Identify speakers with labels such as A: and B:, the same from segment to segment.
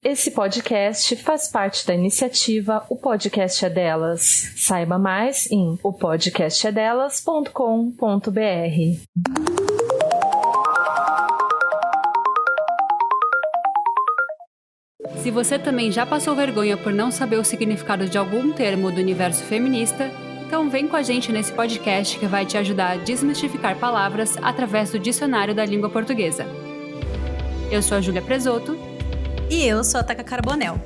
A: Esse podcast faz parte da iniciativa O Podcast é Delas. Saiba mais em opodcastedelas.com.br.
B: Se você também já passou vergonha por não saber o significado de algum termo do universo feminista, então vem com a gente nesse podcast que vai te ajudar a desmistificar palavras através do dicionário da língua portuguesa. Eu sou a Júlia Presoto.
C: E eu sou a Taca Carbonel.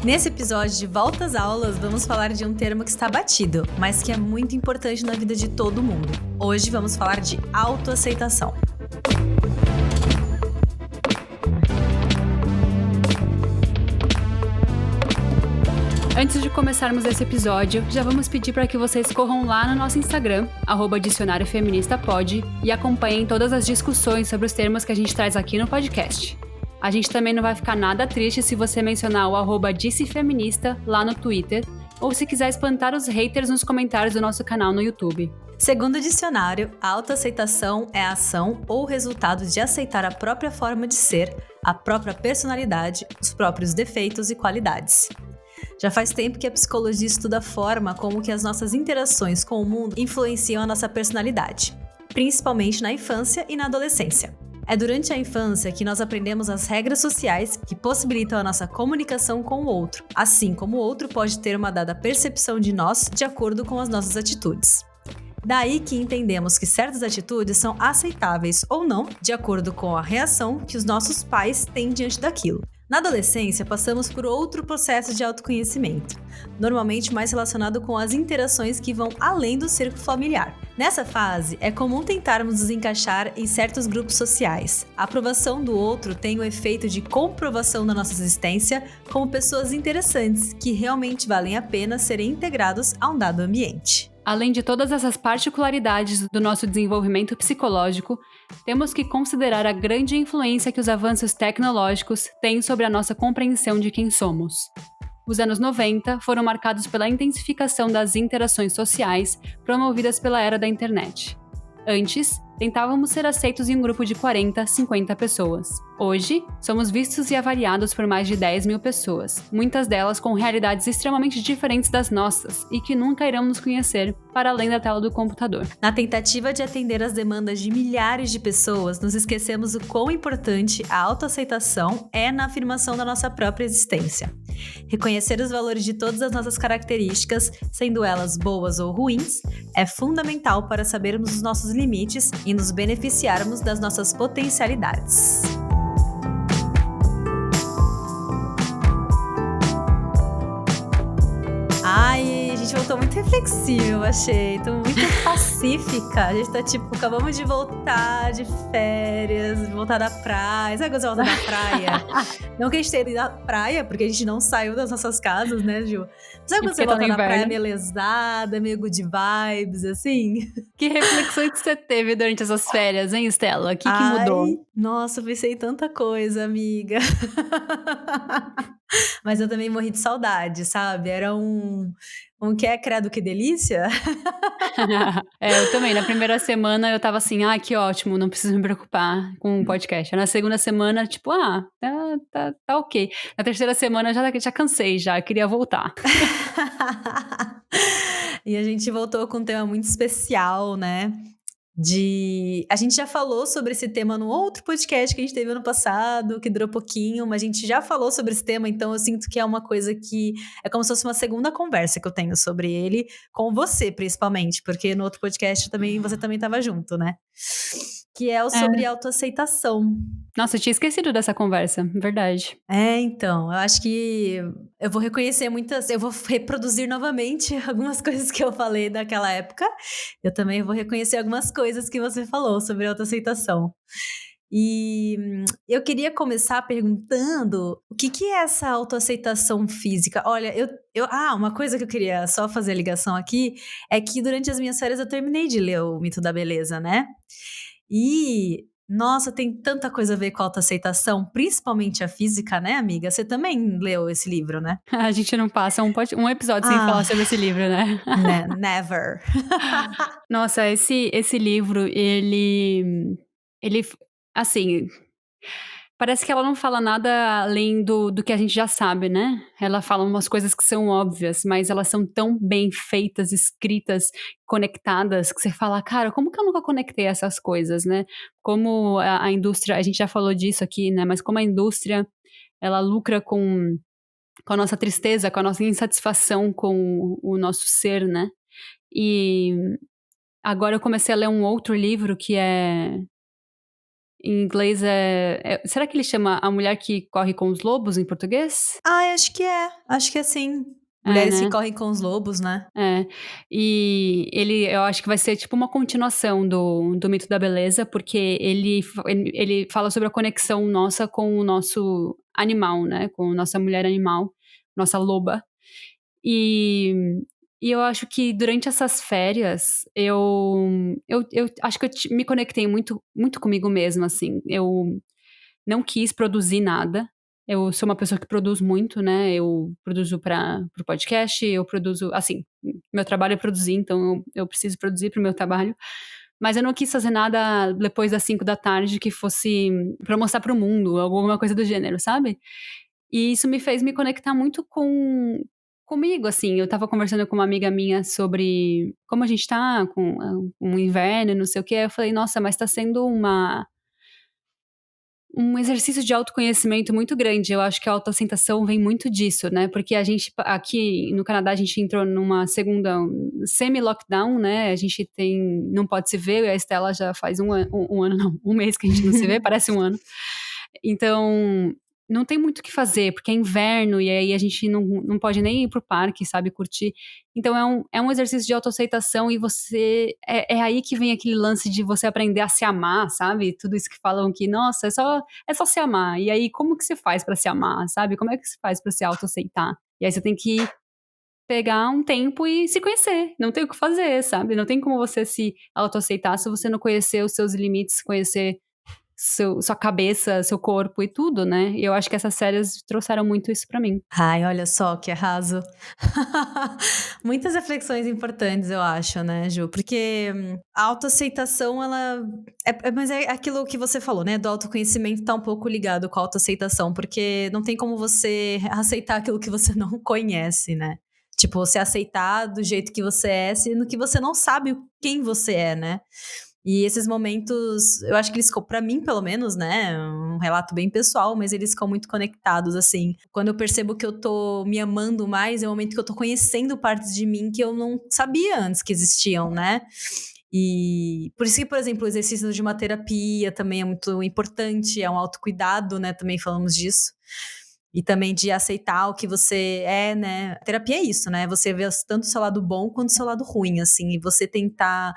C: Nesse episódio de Volta às Aulas, vamos falar de um termo que está batido, mas que é muito importante na vida de todo mundo. Hoje vamos falar de autoaceitação.
B: Antes de começarmos esse episódio, já vamos pedir para que vocês corram lá no nosso Instagram, @dicionariofeministapod, e acompanhem todas as discussões sobre os termos que a gente traz aqui no podcast. A gente também não vai ficar nada triste se você mencionar o @dissefeminista lá no Twitter, ou se quiser espantar os haters nos comentários do nosso canal no YouTube.
C: Segundo o dicionário, a autoaceitação é a ação ou resultado de aceitar a própria forma de ser, a própria personalidade, os próprios defeitos e qualidades. Já faz tempo que a psicologia estuda a forma como que as nossas interações com o mundo influenciam a nossa personalidade, principalmente na infância e na adolescência. É durante a infância que nós aprendemos as regras sociais que possibilitam a nossa comunicação com o outro, assim como o outro pode ter uma dada percepção de nós de acordo com as nossas atitudes. Daí que entendemos que certas atitudes são aceitáveis ou não, de acordo com a reação que os nossos pais têm diante daquilo. Na adolescência, passamos por outro processo de autoconhecimento, normalmente mais relacionado com as interações que vão além do círculo familiar. Nessa fase, é comum tentarmos nos encaixar em certos grupos sociais. A aprovação do outro tem o efeito de comprovação da nossa existência como pessoas interessantes, que realmente valem a pena serem integrados a um dado ambiente.
B: Além de todas essas particularidades do nosso desenvolvimento psicológico, temos que considerar a grande influência que os avanços tecnológicos têm sobre a nossa compreensão de quem somos. Os anos 90 foram marcados pela intensificação das interações sociais promovidas pela era da internet. Antes, tentávamos ser aceitos em um grupo de 40, 50 pessoas. Hoje, somos vistos e avaliados por mais de 10 mil pessoas, muitas delas com realidades extremamente diferentes das nossas e que nunca irão nos conhecer para além da tela do computador.
C: Na tentativa de atender às demandas de milhares de pessoas, nos esquecemos o quão importante a autoaceitação é na afirmação da nossa própria existência. Reconhecer os valores de todas as nossas características, sendo elas boas ou ruins, é fundamental para sabermos os nossos limites e nos beneficiarmos das nossas potencialidades. Ai, a gente voltou muito reflexivo, achei. Tô muito pacífica. A gente tá acabamos de voltar de férias, voltar da praia. Sabe quando você volta da praia? Não que a gente tenha ido da praia, porque a gente não saiu das nossas casas, né, Ju? Sabe quando você volta da praia meio lesada, meio good vibes, assim?
B: Que reflexões que você teve durante essas férias, hein, Stella? O que mudou?
C: Nossa, pensei em tanta coisa, amiga. Mas eu também morri de saudade, sabe? Era um que é credo, que delícia.
B: Eu também. Na primeira semana eu tava assim, que ótimo, não preciso me preocupar com o podcast. Na segunda semana, tipo, tá ok. Na terceira semana já cansei, já queria voltar.
C: E a gente voltou com um tema muito especial, né? A gente já falou sobre esse tema no outro podcast que a gente teve ano passado, que durou pouquinho, mas a gente já falou sobre esse tema, então eu sinto que é uma coisa que é como se fosse uma segunda conversa que eu tenho sobre ele, com você principalmente, porque no outro podcast você também estava junto, né? Que é o sobre autoaceitação.
B: Nossa, eu tinha esquecido dessa conversa, verdade.
C: Então, eu acho que eu vou reconhecer eu vou reproduzir novamente algumas coisas que eu falei daquela época. Eu também vou reconhecer algumas coisas que você falou sobre autoaceitação. E eu queria começar perguntando o que é essa autoaceitação física? Olha, uma coisa que eu queria só fazer a ligação aqui é que durante as minhas férias eu terminei de ler o Mito da Beleza, né? E, nossa, tem tanta coisa a ver com a autoaceitação, principalmente a física, né, amiga? Você também leu esse livro, né?
B: A gente não passa um episódio sem falar sobre esse livro, né?
C: Never.
B: Nossa, esse livro, ele, assim, Parece que ela não fala nada além do que a gente já sabe, né? Ela fala umas coisas que são óbvias, mas elas são tão bem feitas, escritas, conectadas, que você fala, cara, como que eu nunca conectei essas coisas, né? Como a indústria, a gente já falou disso aqui, né? Mas como a indústria, ela lucra com a nossa tristeza, com a nossa insatisfação com o nosso ser, né? E agora eu comecei a ler um outro livro que em inglês será que ele chama A Mulher que Corre com os Lobos em português?
C: Acho que é. Acho que é sim.
B: É,
C: Mulheres que
B: né?
C: correm com os lobos, né?
B: É. E eu acho que vai ser tipo uma continuação do Mito da Beleza, porque ele fala sobre a conexão nossa com o nosso animal, né? Com a nossa mulher animal, nossa loba. E eu acho que durante essas férias, eu acho que me conectei muito, muito comigo mesma, assim. Eu não quis produzir nada. Eu sou uma pessoa que produz muito, né? Eu produzo para o podcast, eu produzo, assim, meu trabalho é produzir, então eu preciso produzir para o meu trabalho. Mas eu não quis fazer nada depois das 5 da tarde que fosse para mostrar para o mundo, alguma coisa do gênero, sabe? E isso me fez me conectar muito comigo, assim. Eu tava conversando com uma amiga minha sobre como a gente tá com um inverno, não sei o quê. Eu falei, nossa, mas tá sendo um exercício de autoconhecimento muito grande. Eu acho que a autoaceitação vem muito disso, né? Porque a gente, aqui no Canadá, a gente entrou numa segunda semi-lockdown, né? A gente não pode se ver, e a Estela já faz um ano, não, um mês que a gente não se vê, parece um ano. Então, não tem muito o que fazer, porque é inverno, e aí a gente não pode nem ir pro parque, sabe, curtir. Então é um exercício de autoaceitação, e você é aí que vem aquele lance de você aprender a se amar, sabe? Tudo isso que falam que, nossa, é só se amar. E aí, como que você faz pra se amar, sabe? Como é que você faz pra se autoaceitar? E aí você tem que pegar um tempo e se conhecer. Não tem o que fazer, sabe? Não tem como você se autoaceitar se você não conhecer os seus limites, conhecer sua cabeça, seu corpo e tudo, né? E eu acho que essas séries trouxeram muito isso pra mim.
C: Ai, olha só que arraso. Muitas reflexões importantes, eu acho, né, Ju? Porque a autoaceitação, ela... mas é aquilo que você falou, né? Do autoconhecimento tá um pouco ligado com a autoaceitação, porque não tem como você aceitar aquilo que você não conhece, né? Tipo, você aceitar do jeito que você é, sendo que você não sabe quem você é, né? E esses momentos, eu acho que eles ficam, pra mim, pelo menos, né? Um relato bem pessoal, mas eles ficam muito conectados, assim. Quando eu percebo que eu tô me amando mais, é o momento que eu tô conhecendo partes de mim que eu não sabia antes que existiam, né? E por isso que, por exemplo, o exercício de uma terapia também é muito importante, é um autocuidado, né? Também falamos disso. E também de aceitar o que você é, né? A terapia é isso, né? Você vê tanto o seu lado bom quanto o seu lado ruim, assim. E você tentar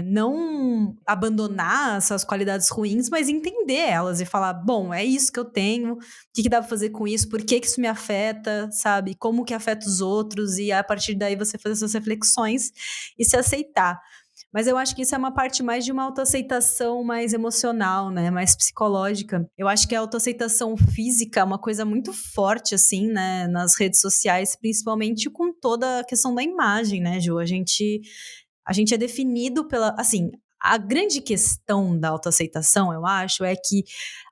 C: não abandonar essas qualidades ruins, mas entender elas e falar, bom, é isso que eu tenho, o que dá pra fazer com isso, por que isso me afeta, sabe? Como que afeta os outros, e a partir daí você fazer suas reflexões e se aceitar. Mas eu acho que isso é uma parte mais de uma autoaceitação mais emocional, né? Mais psicológica. Eu acho que a autoaceitação física é uma coisa muito forte, assim, né? Nas redes sociais, principalmente com toda a questão da imagem, né, Ju? A gente é definido pela... Assim, a grande questão da autoaceitação, eu acho, é que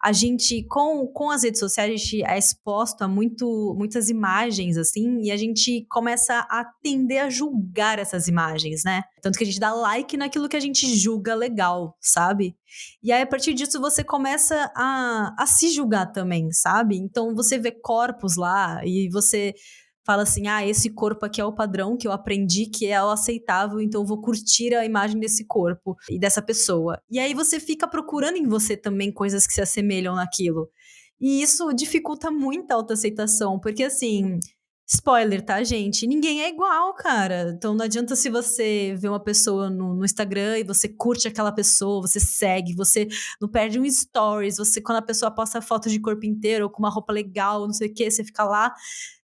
C: a gente, com as redes sociais, a gente é exposto a muitas imagens, assim, e a gente começa a tender a julgar essas imagens, né? Tanto que a gente dá like naquilo que a gente julga legal, sabe? E aí, a partir disso, você começa a se julgar também, sabe? Então, você vê corpos lá e você... fala assim, esse corpo aqui é o padrão que eu aprendi que é o aceitável, então eu vou curtir a imagem desse corpo e dessa pessoa. E aí você fica procurando em você também coisas que se assemelham naquilo. E isso dificulta muito a autoaceitação, porque assim, spoiler, tá, gente? Ninguém é igual, cara. Então não adianta se você vê uma pessoa no Instagram e você curte aquela pessoa, você segue, você não perde um stories, você quando a pessoa posta foto de corpo inteiro ou com uma roupa legal, não sei o que, você fica lá...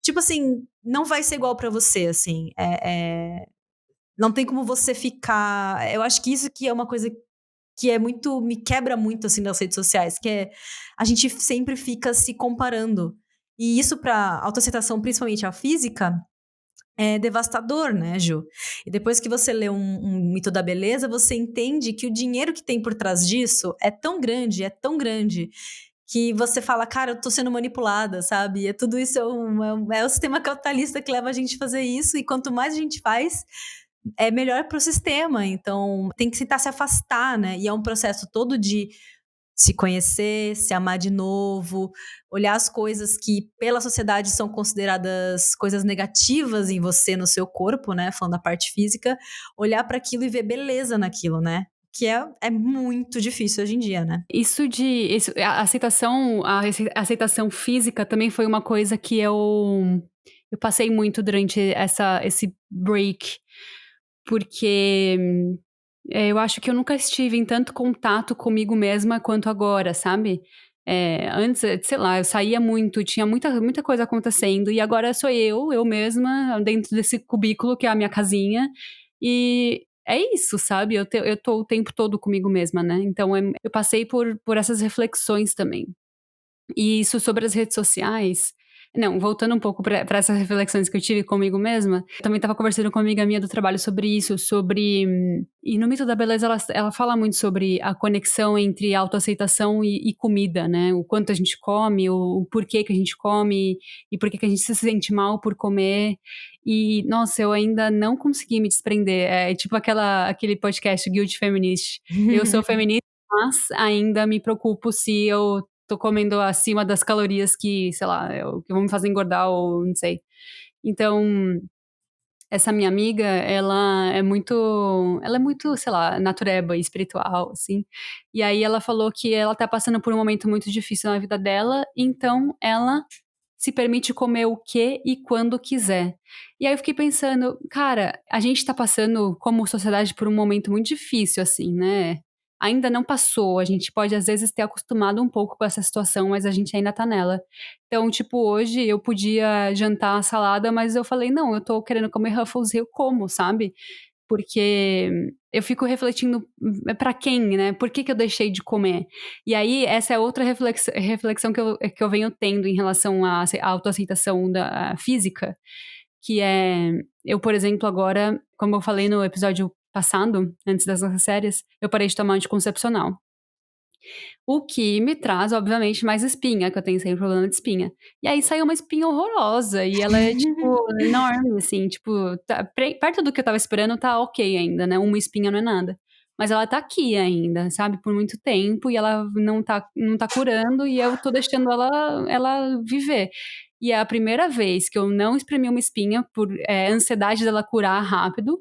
C: Tipo assim, não vai ser igual pra você, assim. Não tem como você ficar... Eu acho que isso que é uma coisa que é muito... Me quebra muito, assim, nas redes sociais. Que é... A gente sempre fica se comparando. E isso pra autoaceitação, principalmente a física, é devastador, né, Ju? E depois que você lê um Mito da Beleza, você entende que o dinheiro que tem por trás disso é tão grande, que você fala, cara, eu tô sendo manipulada, sabe? Tudo isso é o sistema capitalista que leva a gente a fazer isso, e quanto mais a gente faz, é melhor pro sistema. Então, tem que tentar se afastar, né? E é um processo todo de se conhecer, se amar de novo, olhar as coisas que pela sociedade são consideradas coisas negativas em você, no seu corpo, né? Falando da parte física, olhar para aquilo e ver beleza naquilo, né? Que é muito difícil hoje em dia, né?
B: A aceitação física também foi uma coisa que eu passei muito durante esse break, porque eu acho que eu nunca estive em tanto contato comigo mesma quanto agora, sabe? Antes, sei lá, eu saía muito, tinha muita coisa acontecendo, e agora sou eu mesma, dentro desse cubículo que é a minha casinha, e é isso, sabe? Eu tô o tempo todo comigo mesma, né? Então eu passei por essas reflexões também. E isso sobre as redes sociais. Não, voltando um pouco para essas reflexões que eu tive comigo mesma, eu também estava conversando com uma amiga minha do trabalho sobre isso, e no Mito da Beleza ela fala muito sobre a conexão entre autoaceitação e comida, né? O quanto a gente come, o porquê que a gente come, e por que a gente se sente mal por comer. E, nossa, eu ainda não consegui me desprender. É tipo aquele podcast Guilt Feminist. Eu sou feminista, mas ainda me preocupo se eu tô comendo acima das calorias que, sei lá, que vão me fazer engordar ou não sei. Então, essa minha amiga, ela é muito, sei lá, natureba e espiritual, assim. E aí ela falou que ela tá passando por um momento muito difícil na vida dela, então ela se permite comer o que e quando quiser. E aí eu fiquei pensando, cara, a gente tá passando como sociedade por um momento muito difícil, assim, né? Ainda não passou, a gente pode às vezes ter acostumado um pouco com essa situação, mas a gente ainda tá nela. Então, tipo, hoje eu podia jantar salada, mas eu falei, não, eu tô querendo comer Ruffles e eu como, sabe? Porque eu fico refletindo pra quem, né? Por que eu deixei de comer? E aí, essa é outra reflexão que eu venho tendo em relação à autoaceitação física, que é, eu, por exemplo, agora, como eu falei no episódio passado, antes das nossas séries, eu parei de tomar anticoncepcional. O que me traz, obviamente, mais espinha, que eu tenho sempre problema de espinha. E aí saiu uma espinha horrorosa, e ela é, tipo, enorme, assim, tipo, perto do que eu tava esperando, tá ok ainda, né? Uma espinha não é nada. Mas ela tá aqui ainda, sabe? Por muito tempo, e ela não tá curando, e eu tô deixando ela viver. E é a primeira vez que eu não exprimi uma espinha por ansiedade dela curar rápido,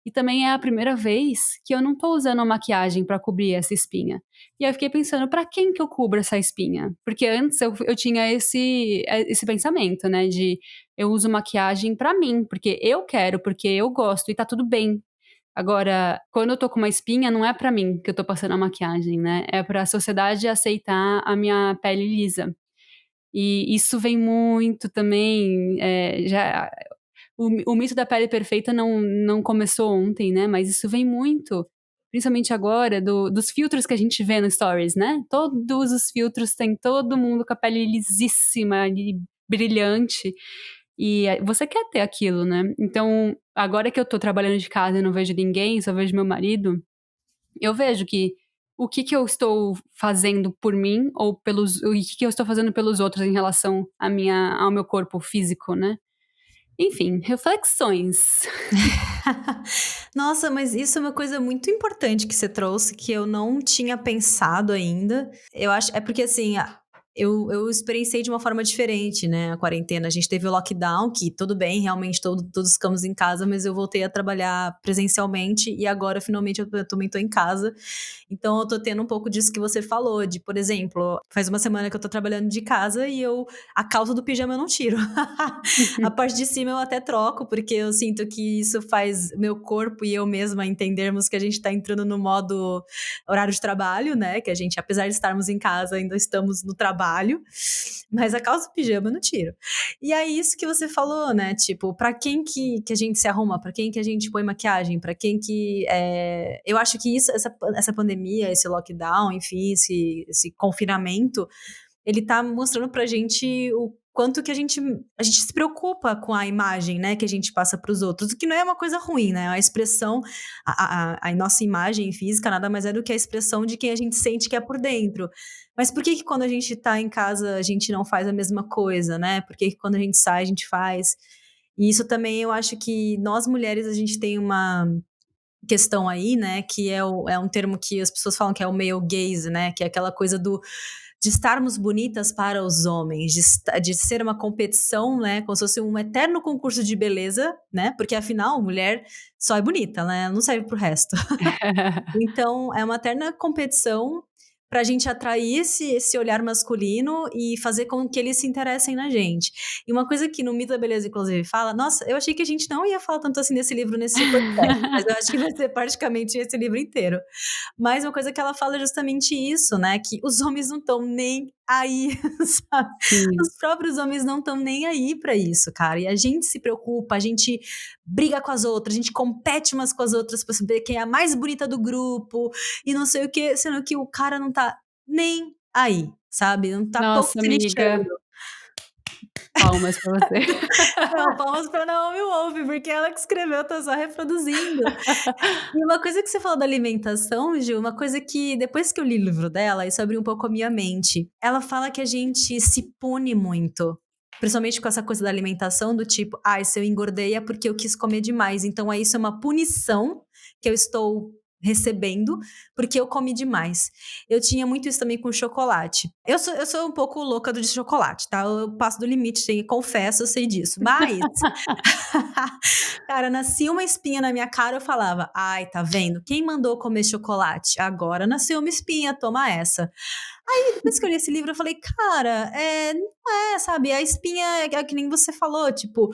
B: e também é a primeira vez que eu não tô usando a maquiagem pra cobrir essa espinha. E aí eu fiquei pensando, pra quem que eu cubro essa espinha? Porque antes eu tinha esse pensamento, né, de eu uso maquiagem pra mim, porque eu quero, porque eu gosto e tá tudo bem. Agora, quando eu tô com uma espinha, não é pra mim que eu tô passando a maquiagem, né, é pra sociedade aceitar a minha pele lisa. E isso vem muito também, o mito da pele perfeita não começou ontem, né? Mas isso vem muito, principalmente agora, dos filtros que a gente vê no Stories, né? Todos os filtros tem todo mundo com a pele lisíssima e brilhante. E você quer ter aquilo, né? Então, agora que eu tô trabalhando de casa e não vejo ninguém, só vejo meu marido, eu vejo que o que eu estou fazendo por mim ou o que eu estou fazendo pelos outros em relação ao meu corpo físico, né? Enfim, reflexões.
C: Nossa, mas isso é uma coisa muito importante que você trouxe, que eu não tinha pensado ainda. Eu acho, é porque assim, eu experienciei de uma forma diferente, né, a quarentena. A gente teve o lockdown, que tudo bem, realmente todos ficamos em casa, mas eu voltei a trabalhar presencialmente e agora finalmente eu também tô em casa. Então eu tô tendo um pouco disso que você falou, de, por exemplo, faz uma semana que eu tô trabalhando de casa e a calça do pijama eu não tiro. A parte de cima eu até troco, porque eu sinto que isso faz meu corpo e eu mesma entendermos que a gente tá entrando no modo horário de trabalho, né, que a gente, apesar de estarmos em casa, ainda estamos no trabalho, mas a calça do pijama eu não tiro. E aí isso que você falou, né, tipo, pra quem que a gente se arruma, pra quem que a gente põe maquiagem, pra quem que eu acho que essa pandemia, esse lockdown, enfim, esse confinamento, ele tá mostrando pra gente quanto que a gente se preocupa com a imagem, né, que a gente passa para os outros, o que não é uma coisa ruim, né? A expressão, a nossa imagem física nada mais é do que a expressão de quem a gente sente que é por dentro. Mas por que quando a gente tá em casa a gente não faz a mesma coisa, né? Por que quando a gente sai a gente faz? E isso também eu acho que nós mulheres a gente tem uma questão aí, né, que é um termo que as pessoas falam que é o male gaze, né, que é aquela coisa de estarmos bonitas para os homens, de ser uma competição, né, como se fosse um eterno concurso de beleza, né, porque afinal, mulher só é bonita, né, não serve pro resto. Então, é uma eterna competição pra gente atrair esse olhar masculino e fazer com que eles se interessem na gente. E uma coisa que no Mito da Beleza, inclusive, fala... Nossa, eu achei que a gente não ia falar tanto assim desse livro nesse podcast, mas eu acho que vai ser praticamente esse livro inteiro. Mas uma coisa que ela fala é justamente isso, né? Que os homens não estão nem aí, sabe?
B: Sim.
C: Os próprios homens não estão nem aí pra isso, cara. E a gente se preocupa, a gente briga com as outras, a gente compete umas com as outras pra saber quem é a mais bonita do grupo e não sei o quê, sendo que o cara não tá nem aí, sabe? Não tá pouco
B: Nossa,
C: se
B: amiga,
C: lixando.
B: palmas pra você.
C: Não, palmas pra Naomi Wolf, porque ela que escreveu, eu tô só reproduzindo. E uma coisa que você falou da alimentação, Gil, uma coisa que depois que eu li o livro dela, isso abriu um pouco a minha mente. Ela fala que a gente se pune muito. Principalmente com essa coisa da alimentação, do tipo, se eu engordei é porque eu quis comer demais. Então, isso é uma punição que eu estou recebendo porque eu comi demais. Eu tinha muito isso também com chocolate. Eu sou um pouco louca de chocolate, tá? Eu passo do limite, confesso, eu sei disso. Mas, cara, nascia uma espinha na minha cara, eu falava, ai, tá vendo? Quem mandou comer chocolate? Agora nasceu uma espinha, toma essa. Aí, depois que eu li esse livro, eu falei, cara, não é, sabe? A espinha é que nem você falou, tipo,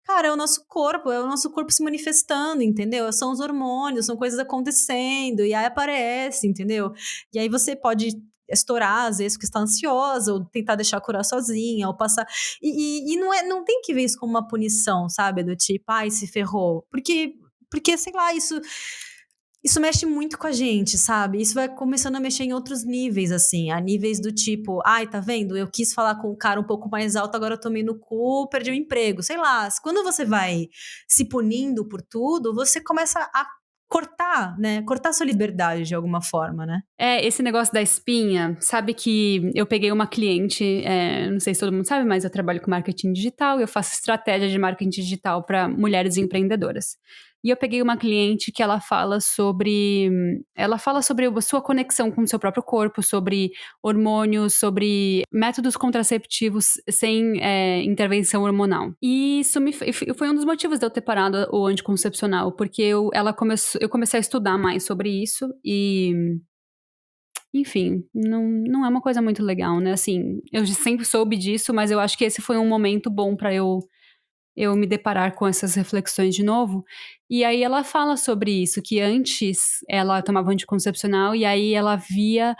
C: cara, é o nosso corpo se manifestando, entendeu? São os hormônios, são coisas acontecendo, e aí aparece, entendeu? E aí você pode estourar, às vezes, porque está ansiosa, ou tentar deixar curar sozinha, ou passar. E não tem que ver isso como uma punição, sabe? Do tipo, ai, se ferrou. Porque, sei lá, isso mexe muito com a gente, sabe? Isso vai começando a mexer em outros níveis, assim. A níveis do tipo, ai, tá vendo? Eu quis falar com o cara um pouco mais alto, agora eu tomei no cu, perdi o emprego. Sei lá, quando você vai se punindo por tudo, você começa a cortar, né? Cortar sua liberdade de alguma forma, né?
B: Esse negócio da espinha, sabe que eu peguei uma cliente, não sei se todo mundo sabe, mas eu trabalho com marketing digital e eu faço estratégia de marketing digital para mulheres empreendedoras. E eu peguei uma cliente que ela fala sobre a sua conexão com o seu próprio corpo, sobre hormônios, sobre métodos contraceptivos sem intervenção hormonal. E isso foi um dos motivos de eu ter parado o anticoncepcional, porque eu comecei a estudar mais sobre isso e... Enfim, não é uma coisa muito legal, né? Assim, eu sempre soube disso, mas eu acho que esse foi um momento bom para eu me deparar com essas reflexões de novo. E aí ela fala sobre isso, que antes ela tomava anticoncepcional e aí ela via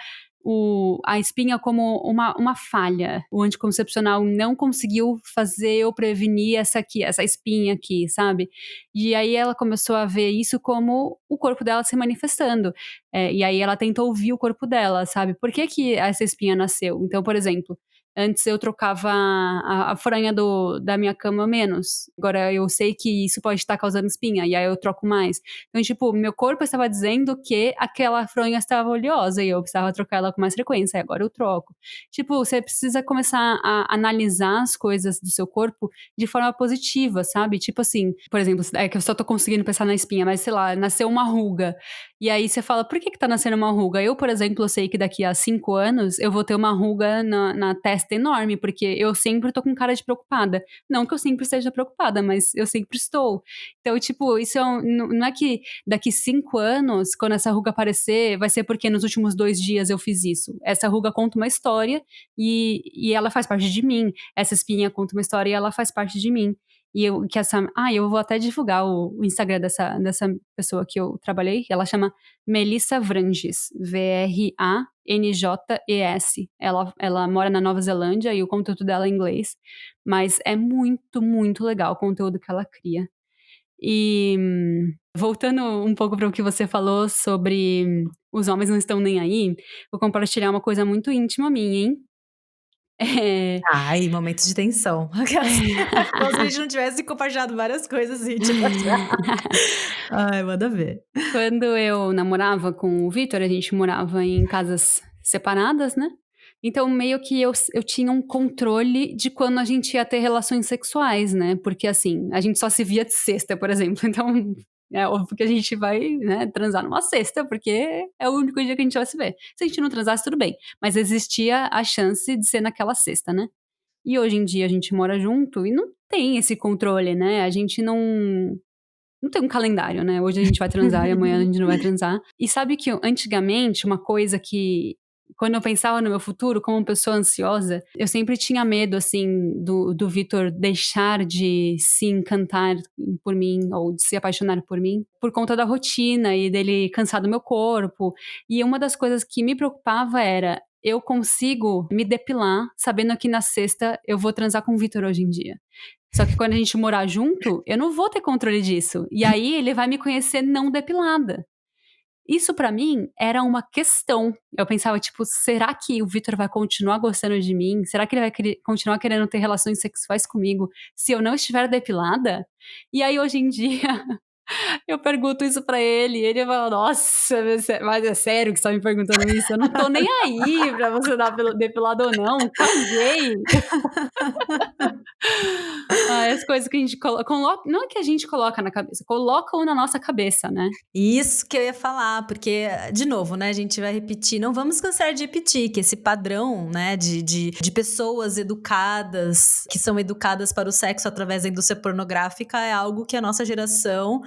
B: a espinha como uma falha. O anticoncepcional não conseguiu fazer eu prevenir essa espinha aqui, sabe? E aí ela começou a ver isso como o corpo dela se manifestando. E aí ela tentou ouvir o corpo dela, sabe? Por que que essa espinha nasceu? Então, por exemplo, antes eu trocava a fronha da minha cama menos. Agora eu sei que isso pode estar causando espinha, e aí eu troco mais. Então, tipo, meu corpo estava dizendo que aquela fronha estava oleosa e eu precisava trocar ela com mais frequência, e agora eu troco. Tipo, você precisa começar a analisar as coisas do seu corpo de forma positiva, sabe? Tipo assim, por exemplo, é que eu só tô conseguindo pensar na espinha, mas sei lá, nasceu uma ruga. E aí você fala, por que tá nascendo uma ruga? Eu, por exemplo, eu sei que daqui a 5 anos eu vou ter uma ruga na testa enorme, porque eu sempre tô com cara de preocupada. Não que eu sempre esteja preocupada, mas eu sempre estou. Então, tipo, isso não é que daqui 5 anos, quando essa ruga aparecer, vai ser porque nos últimos 2 dias eu fiz isso. Essa ruga conta uma história e ela faz parte de mim. Essa espinha conta uma história e ela faz parte de mim. Eu vou até divulgar o Instagram dessa pessoa que eu trabalhei, ela chama Melissa Vranges, Vranjes. Ela mora na Nova Zelândia e o conteúdo dela é em inglês, mas é muito, muito legal o conteúdo que ela cria. E voltando um pouco para o que você falou sobre os homens não estão nem aí, vou compartilhar uma coisa muito íntima minha, hein?
C: Ai, momentos de tensão. Como se a gente não tivesse compartilhado várias coisas assim, tipo... Ai, manda ver.
B: Quando eu namorava com o Vitor, a gente morava em casas separadas, né? Então, meio que eu tinha um controle de quando a gente ia ter relações sexuais, né? Porque, assim, a gente só se via de sexta, por exemplo. Então, é óbvio que a gente vai, né, transar numa sexta, porque é o único dia que a gente vai se ver. Se a gente não transasse, tudo bem. Mas existia a chance de ser naquela sexta, né? E hoje em dia a gente mora junto e não tem esse controle, né? A gente não tem um calendário, né? Hoje a gente vai transar e amanhã a gente não vai transar. E sabe que antigamente, uma coisa que, quando eu pensava no meu futuro como uma pessoa ansiosa, eu sempre tinha medo, assim, do Vitor deixar de se encantar por mim ou de se apaixonar por mim por conta da rotina e dele cansar do meu corpo. E uma das coisas que me preocupava era: eu consigo me depilar sabendo que na sexta eu vou transar com o Vitor hoje em dia. Só que quando a gente morar junto, eu não vou ter controle disso. E aí ele vai me conhecer não depilada. Isso pra mim era uma questão. Eu pensava, tipo, será que o Vitor vai continuar gostando de mim? Será que ele vai continuar querendo ter relações sexuais comigo se eu não estiver depilada? E aí hoje em dia eu pergunto isso pra ele, e ele fala: nossa, mas é sério que você tá me perguntando isso? Eu não tô nem aí pra você dar depilado ou não, caguei. As coisas que a gente coloca, não é que a gente coloca na cabeça, colocam na nossa cabeça, né?
C: Isso que eu ia falar, porque, de novo, né, a gente vai repetir, não vamos cansar de repetir que esse padrão, né, de pessoas educadas, que são educadas para o sexo através da indústria pornográfica, é algo que a nossa geração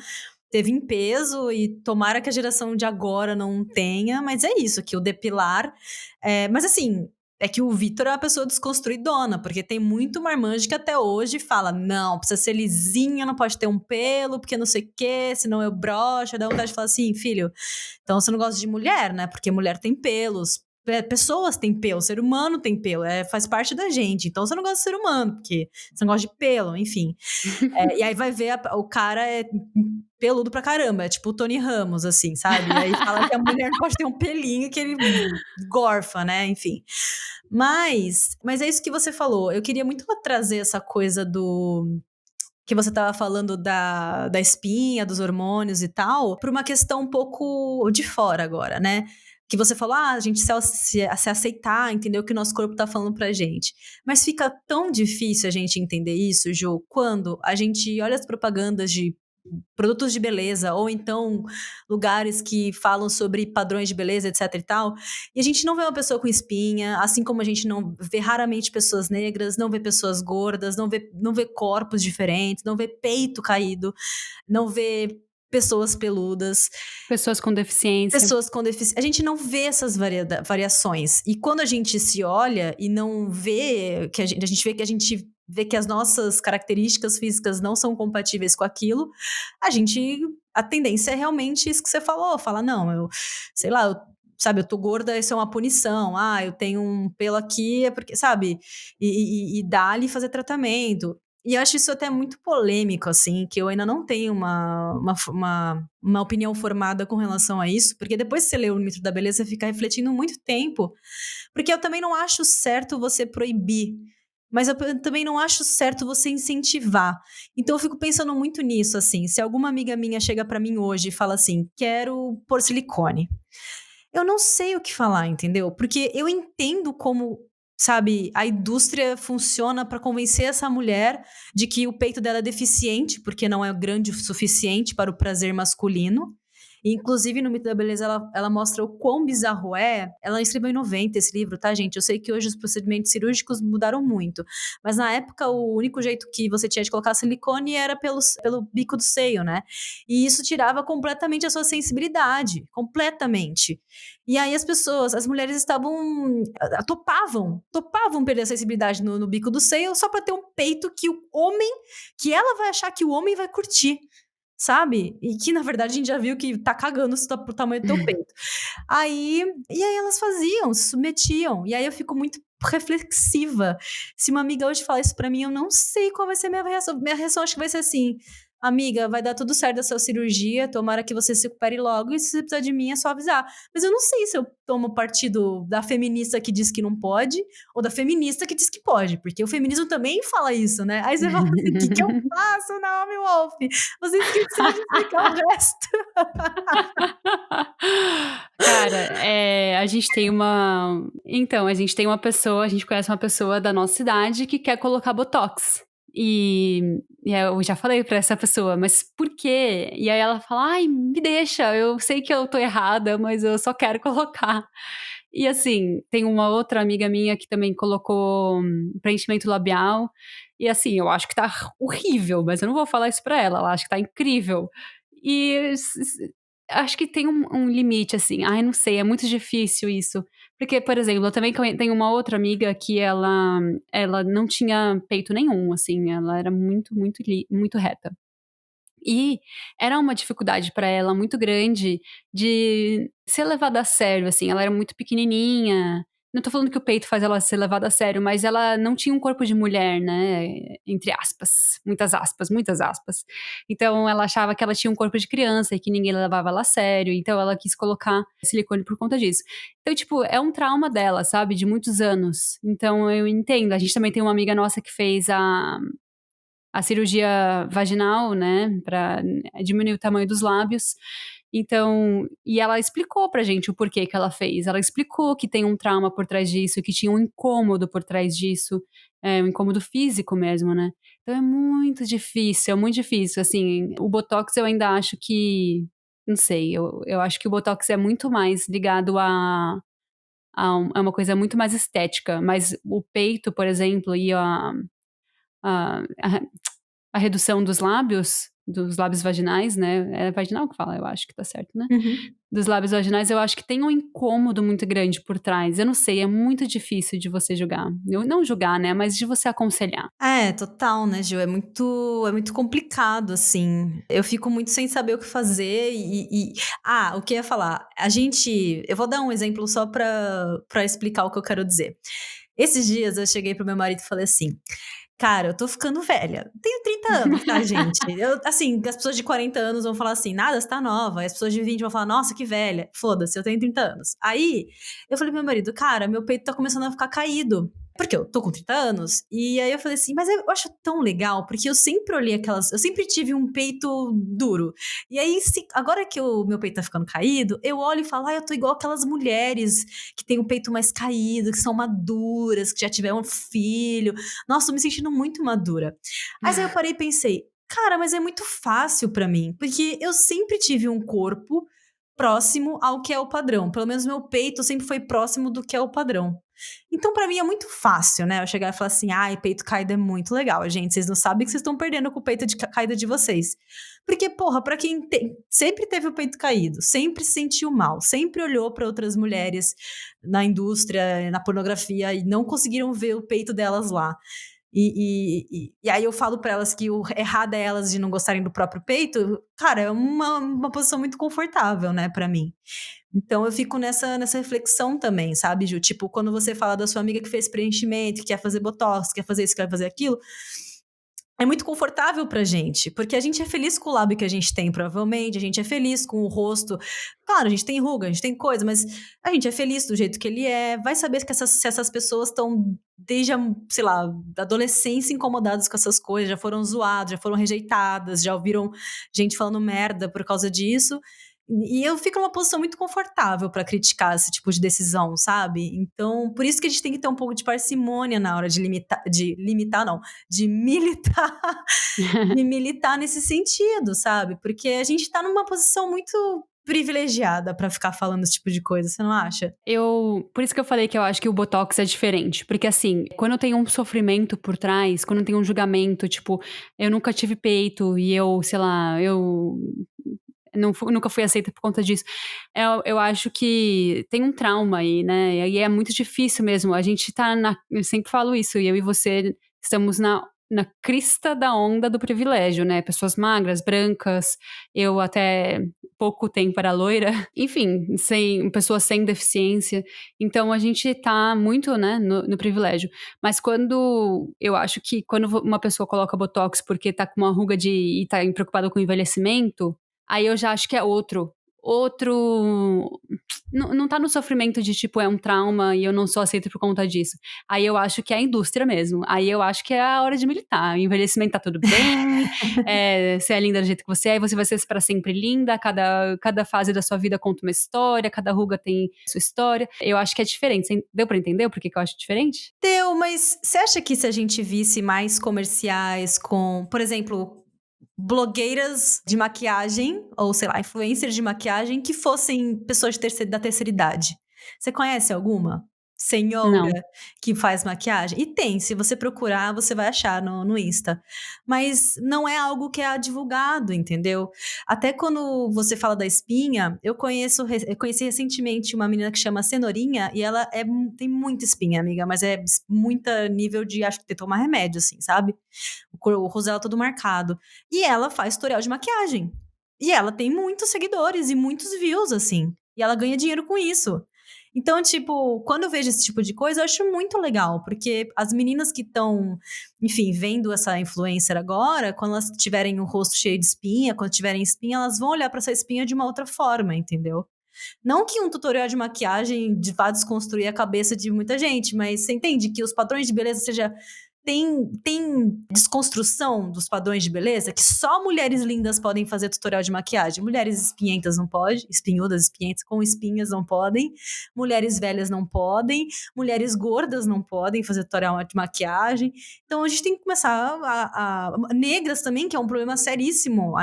C: teve em peso, e tomara que a geração de agora não tenha, mas é isso, que o depilar... mas assim... É que o Vitor é uma pessoa desconstruidona, porque tem muito marmanjo que até hoje fala: não, precisa ser lisinha, não pode ter um pelo, porque não sei o quê, senão eu broxo. Dá vontade de falar assim: filho, então você não gosta de mulher, né? Porque mulher tem pelos, pessoas têm pelo, ser humano tem pelo, faz parte da gente. Então você não gosta de ser humano, porque você não gosta de pelo, enfim. E aí vai ver, o cara é peludo pra caramba, é tipo o Tony Ramos, assim, sabe? E aí fala que a mulher não pode ter um pelinho que ele gorfa, né? Enfim. Mas é isso que você falou. Eu queria muito trazer essa coisa do... que você estava falando da espinha, dos hormônios e tal, para uma questão um pouco de fora agora, né? Que você falou, a gente se aceitar, entender o que o nosso corpo tá falando pra gente. Mas fica tão difícil a gente entender isso, Ju, quando a gente olha as propagandas de produtos de beleza, ou então lugares que falam sobre padrões de beleza, etc e tal, e a gente não vê uma pessoa com espinha, assim como a gente não vê raramente pessoas negras, não vê pessoas gordas, não vê corpos diferentes, não vê peito caído, não vê pessoas peludas.
B: Pessoas com deficiência.
C: A gente não vê essas variações. E quando a gente se olha e não vê, que a gente vê que as nossas características físicas não são compatíveis com aquilo, a tendência é realmente isso que você falou. Fala, não, eu tô gorda, isso é uma punição. Eu tenho um pelo aqui, é porque, sabe? E dá-lhe fazer tratamento. E eu acho isso até muito polêmico, assim, que eu ainda não tenho uma opinião formada com relação a isso, porque depois que você lê o Mito da Beleza, você fica refletindo muito tempo, porque eu também não acho certo você proibir, mas eu também não acho certo você incentivar. Então eu fico pensando muito nisso, assim, se alguma amiga minha chega pra mim hoje e fala assim, quero pôr silicone, eu não sei o que falar, entendeu? Porque eu entendo como, sabe, a indústria funciona para convencer essa mulher de que o peito dela é deficiente, porque não é grande o suficiente para o prazer masculino. E, inclusive, no Mito da Beleza, ela mostra o quão bizarro é. Ela escreveu em 90 esse livro, tá, gente? Eu sei que hoje os procedimentos cirúrgicos mudaram muito, mas na época o único jeito que você tinha de colocar silicone era pelo bico do seio, né? E isso tirava completamente a sua sensibilidade, completamente. E aí as mulheres topavam perder a sensibilidade no bico do seio só pra ter um peito que ela vai achar que o homem vai curtir, sabe? E que, na verdade, a gente já viu que tá cagando pro tamanho do teu peito. E aí elas faziam, se submetiam. E aí eu fico muito reflexiva. Se uma amiga hoje fala isso pra mim, eu não sei qual vai ser a minha reação. Minha reação acho que vai ser assim, amiga, vai dar tudo certo a sua cirurgia, tomara que você se recupere logo, e se você precisar de mim é só avisar. Mas eu não sei se eu tomo partido da feminista que diz que não pode, ou da feminista que diz que pode, porque o feminismo também fala isso, né? Aí você fala assim, o que eu faço, Naomi Wolf? Você esqueceu de explicar o resto.
B: Cara, a gente tem uma... Então, a gente conhece uma pessoa da nossa cidade que quer colocar Botox. E eu já falei pra essa pessoa, mas por quê? E aí ela fala, ai, me deixa, eu sei que eu tô errada, mas eu só quero colocar. E assim, tem uma outra amiga minha que também colocou preenchimento labial. E assim, eu acho que tá horrível, mas eu não vou falar isso pra ela, ela acha que tá incrível. E acho que tem um limite, assim. Ai, não sei, é muito difícil isso. Porque, por exemplo, eu também tenho uma outra amiga que ela não tinha peito nenhum, assim. Ela era muito, muito, muito reta. E era uma dificuldade para ela muito grande de ser levada a sério, assim. Ela era muito pequenininha. Não tô falando que o peito faz ela ser levada a sério, mas ela não tinha um corpo de mulher, né? Entre aspas. Muitas aspas, muitas aspas. Então ela achava que ela tinha um corpo de criança e que ninguém levava ela a sério. Então ela quis colocar silicone por conta disso. Então, tipo, é um trauma dela, sabe? De muitos anos. Então eu entendo. A gente também tem uma amiga nossa que fez a cirurgia vaginal, né, para diminuir o tamanho dos lábios. Então, e ela explicou pra gente o porquê que ela fez. Ela explicou que tem um trauma por trás disso, que tinha um incômodo por trás disso, um incômodo físico mesmo, né. Então é muito difícil, assim, o botox eu ainda acho que, não sei, eu acho que o botox é muito mais ligado a uma coisa muito mais estética, mas o peito, por exemplo, e a a redução dos lábios vaginais, né, é vaginal que fala, eu acho que tá certo, né?
C: Uhum.
B: Dos lábios vaginais, eu acho que tem um incômodo muito grande por trás. Eu não sei, é muito difícil de você julgar. Eu não julgar, né, mas de você aconselhar.
C: É, total, né, Gil? É muito complicado, assim. Eu fico muito sem saber o que fazer o que eu ia falar? Eu vou dar um exemplo só pra explicar o que eu quero dizer. Esses dias eu cheguei pro meu marido e falei assim: "Cara, eu tô ficando velha. Tenho 30 anos, tá, gente?" Assim, as pessoas de 40 anos vão falar assim: "Nada, você tá nova." E as pessoas de 20 vão falar: "Nossa, que velha." Foda-se, eu tenho 30 anos. Aí, eu falei pro meu marido: "Cara, meu peito tá começando a ficar caído." Porque eu tô com 30 anos. E aí eu falei assim: "Mas eu acho tão legal, porque eu sempre tive um peito duro. E aí, agora que o meu peito tá ficando caído, eu olho e falo: "Ai, eu tô igual aquelas mulheres que têm o peito mais caído, que são maduras, que já tiveram um filho. Nossa, tô me sentindo muito madura." Aí eu parei e pensei: "Cara, mas é muito fácil pra mim, porque eu sempre tive um corpo próximo ao que é o padrão. Pelo menos meu peito sempre foi próximo do que é o padrão. Então, pra mim é muito fácil, né, eu chegar e falar assim: "Ai, peito caído é muito legal, gente. Vocês não sabem que vocês estão perdendo com o peito caído de vocês." Porque, porra, pra quem sempre teve o peito caído, sempre se sentiu mal, sempre olhou pra outras mulheres na indústria, na pornografia e não conseguiram ver o peito delas lá. E aí eu falo pra elas que o errado é elas de não gostarem do próprio peito, cara, é uma posição muito confortável, né, pra mim. Então eu fico nessa reflexão também, sabe, Ju? Tipo, quando você fala da sua amiga que fez preenchimento, que quer fazer botox, quer fazer isso, quer fazer aquilo, é muito confortável pra gente, porque a gente é feliz com o lábio que a gente tem, provavelmente, a gente é feliz com o rosto. Claro, a gente tem ruga, a gente tem coisa, mas a gente é feliz do jeito que ele é. Vai saber que se essas pessoas estão desde sei lá, da adolescência incomodadas com essas coisas, já foram zoadas, já foram rejeitadas, já ouviram gente falando merda por causa disso. E eu fico numa posição muito confortável pra criticar esse tipo de decisão, sabe? Então, por isso que a gente tem que ter um pouco de parcimônia na hora de limitar não, de militar, de militar nesse sentido, sabe? Porque a gente tá numa posição muito privilegiada pra ficar falando esse tipo de coisa, você não acha?
B: Por isso que eu falei que eu acho que o botox é diferente, porque assim, quando tem um sofrimento por trás, quando tem um julgamento, tipo, eu nunca tive peito e eu, sei lá, eu nunca fui aceita por conta disso. Eu acho que tem um trauma aí, né? E aí é muito difícil mesmo. A gente tá eu sempre falo isso, e eu e você estamos na na crista da onda do privilégio, né? Pessoas magras, brancas, eu até pouco tempo era loira, enfim, pessoas sem deficiência. Então a gente tá muito, né, no privilégio. Mas eu acho que quando uma pessoa coloca botox porque tá com uma ruga e tá preocupada com o envelhecimento, aí eu já acho que é outro. Não tá no sofrimento de tipo, é um trauma e eu não sou aceita por conta disso. Aí eu acho que é a indústria mesmo. Aí eu acho que é a hora de militar. O envelhecimento tá tudo bem, você é linda do jeito que você é, e você vai ser pra sempre linda. Cada fase da sua vida conta uma história, cada ruga tem sua história. Eu acho que é diferente. Deu pra entender o porquê que eu acho diferente?
C: Deu, mas você acha que se a gente visse mais comerciais com, por exemplo, blogueiras de maquiagem, ou sei lá, influencers de maquiagem, que fossem pessoas da terceira idade? Você conhece alguma senhora
B: Não.
C: que faz maquiagem? E tem, se você procurar, você vai achar no Insta. Mas não é algo que é divulgado, entendeu? Até quando você fala da espinha, eu conheci recentemente uma menina que chama Cenourinha, e ela tem muita espinha, amiga, mas é muita nível de, acho que ter que tomar remédio, assim, sabe? O rosto dela todo marcado. E ela faz tutorial de maquiagem. E ela tem muitos seguidores e muitos views, assim. E ela ganha dinheiro com isso. Então, tipo, quando eu vejo esse tipo de coisa, eu acho muito legal, porque as meninas que estão, enfim, vendo essa influencer agora, quando elas tiverem o rosto cheio de espinha, quando tiverem espinha, elas vão olhar pra essa espinha de uma outra forma, entendeu? Não que um tutorial de maquiagem vá desconstruir a cabeça de muita gente, mas você entende que os padrões de beleza tem desconstrução dos padrões de beleza que só mulheres lindas podem fazer tutorial de maquiagem. Mulheres espinhentas não podem, espinhudas, espinhentas com espinhas não podem, mulheres velhas não podem, mulheres gordas não podem fazer tutorial de maquiagem. Então a gente tem que começar negras também, que é um problema seríssimo.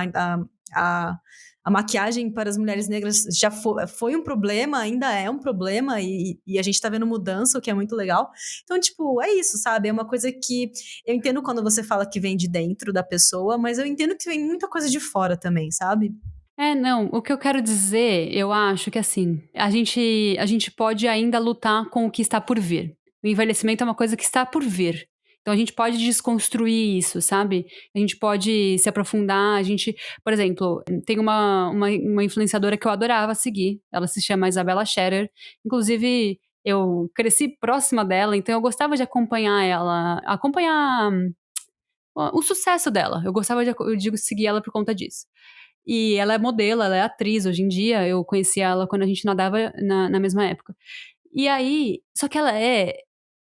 C: A maquiagem para as mulheres negras já foi um problema, ainda é um problema, e a gente tá vendo mudança, o que é muito legal. Então, tipo, é isso, sabe? É uma coisa que eu entendo quando você fala que vem de dentro da pessoa, mas eu entendo que vem muita coisa de fora também, sabe?
B: Não, o que eu quero dizer, eu acho que assim, a gente pode ainda lutar com o que está por vir. O envelhecimento é uma coisa que está por vir. Então a gente pode desconstruir isso, sabe? A gente pode se aprofundar, por exemplo, tem uma influenciadora que eu adorava seguir, ela se chama Isabella Scherer, inclusive eu cresci próxima dela, então eu gostava de acompanhar ela, o sucesso dela, eu gostava de seguir ela por conta disso. E ela é modelo, ela é atriz hoje em dia. Eu conheci ela quando a gente nadava na mesma época. E aí, só que ela é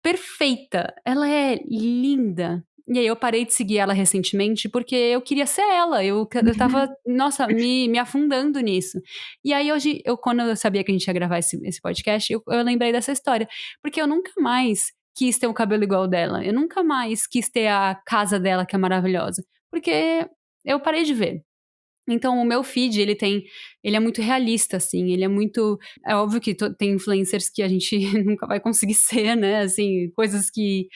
B: perfeita, ela é linda. E aí eu parei de seguir ela recentemente porque eu queria ser ela. Eu tava, nossa, me afundando nisso. E aí hoje, quando eu sabia que a gente ia gravar esse podcast, eu lembrei dessa história. Porque eu nunca mais quis ter o cabelo igual dela. Eu nunca mais quis ter a casa dela, que é maravilhosa. Porque eu parei de ver. Então o meu feed, ele é muito realista, assim, é óbvio que tem influencers que a gente nunca vai conseguir ser, né, assim, coisas que,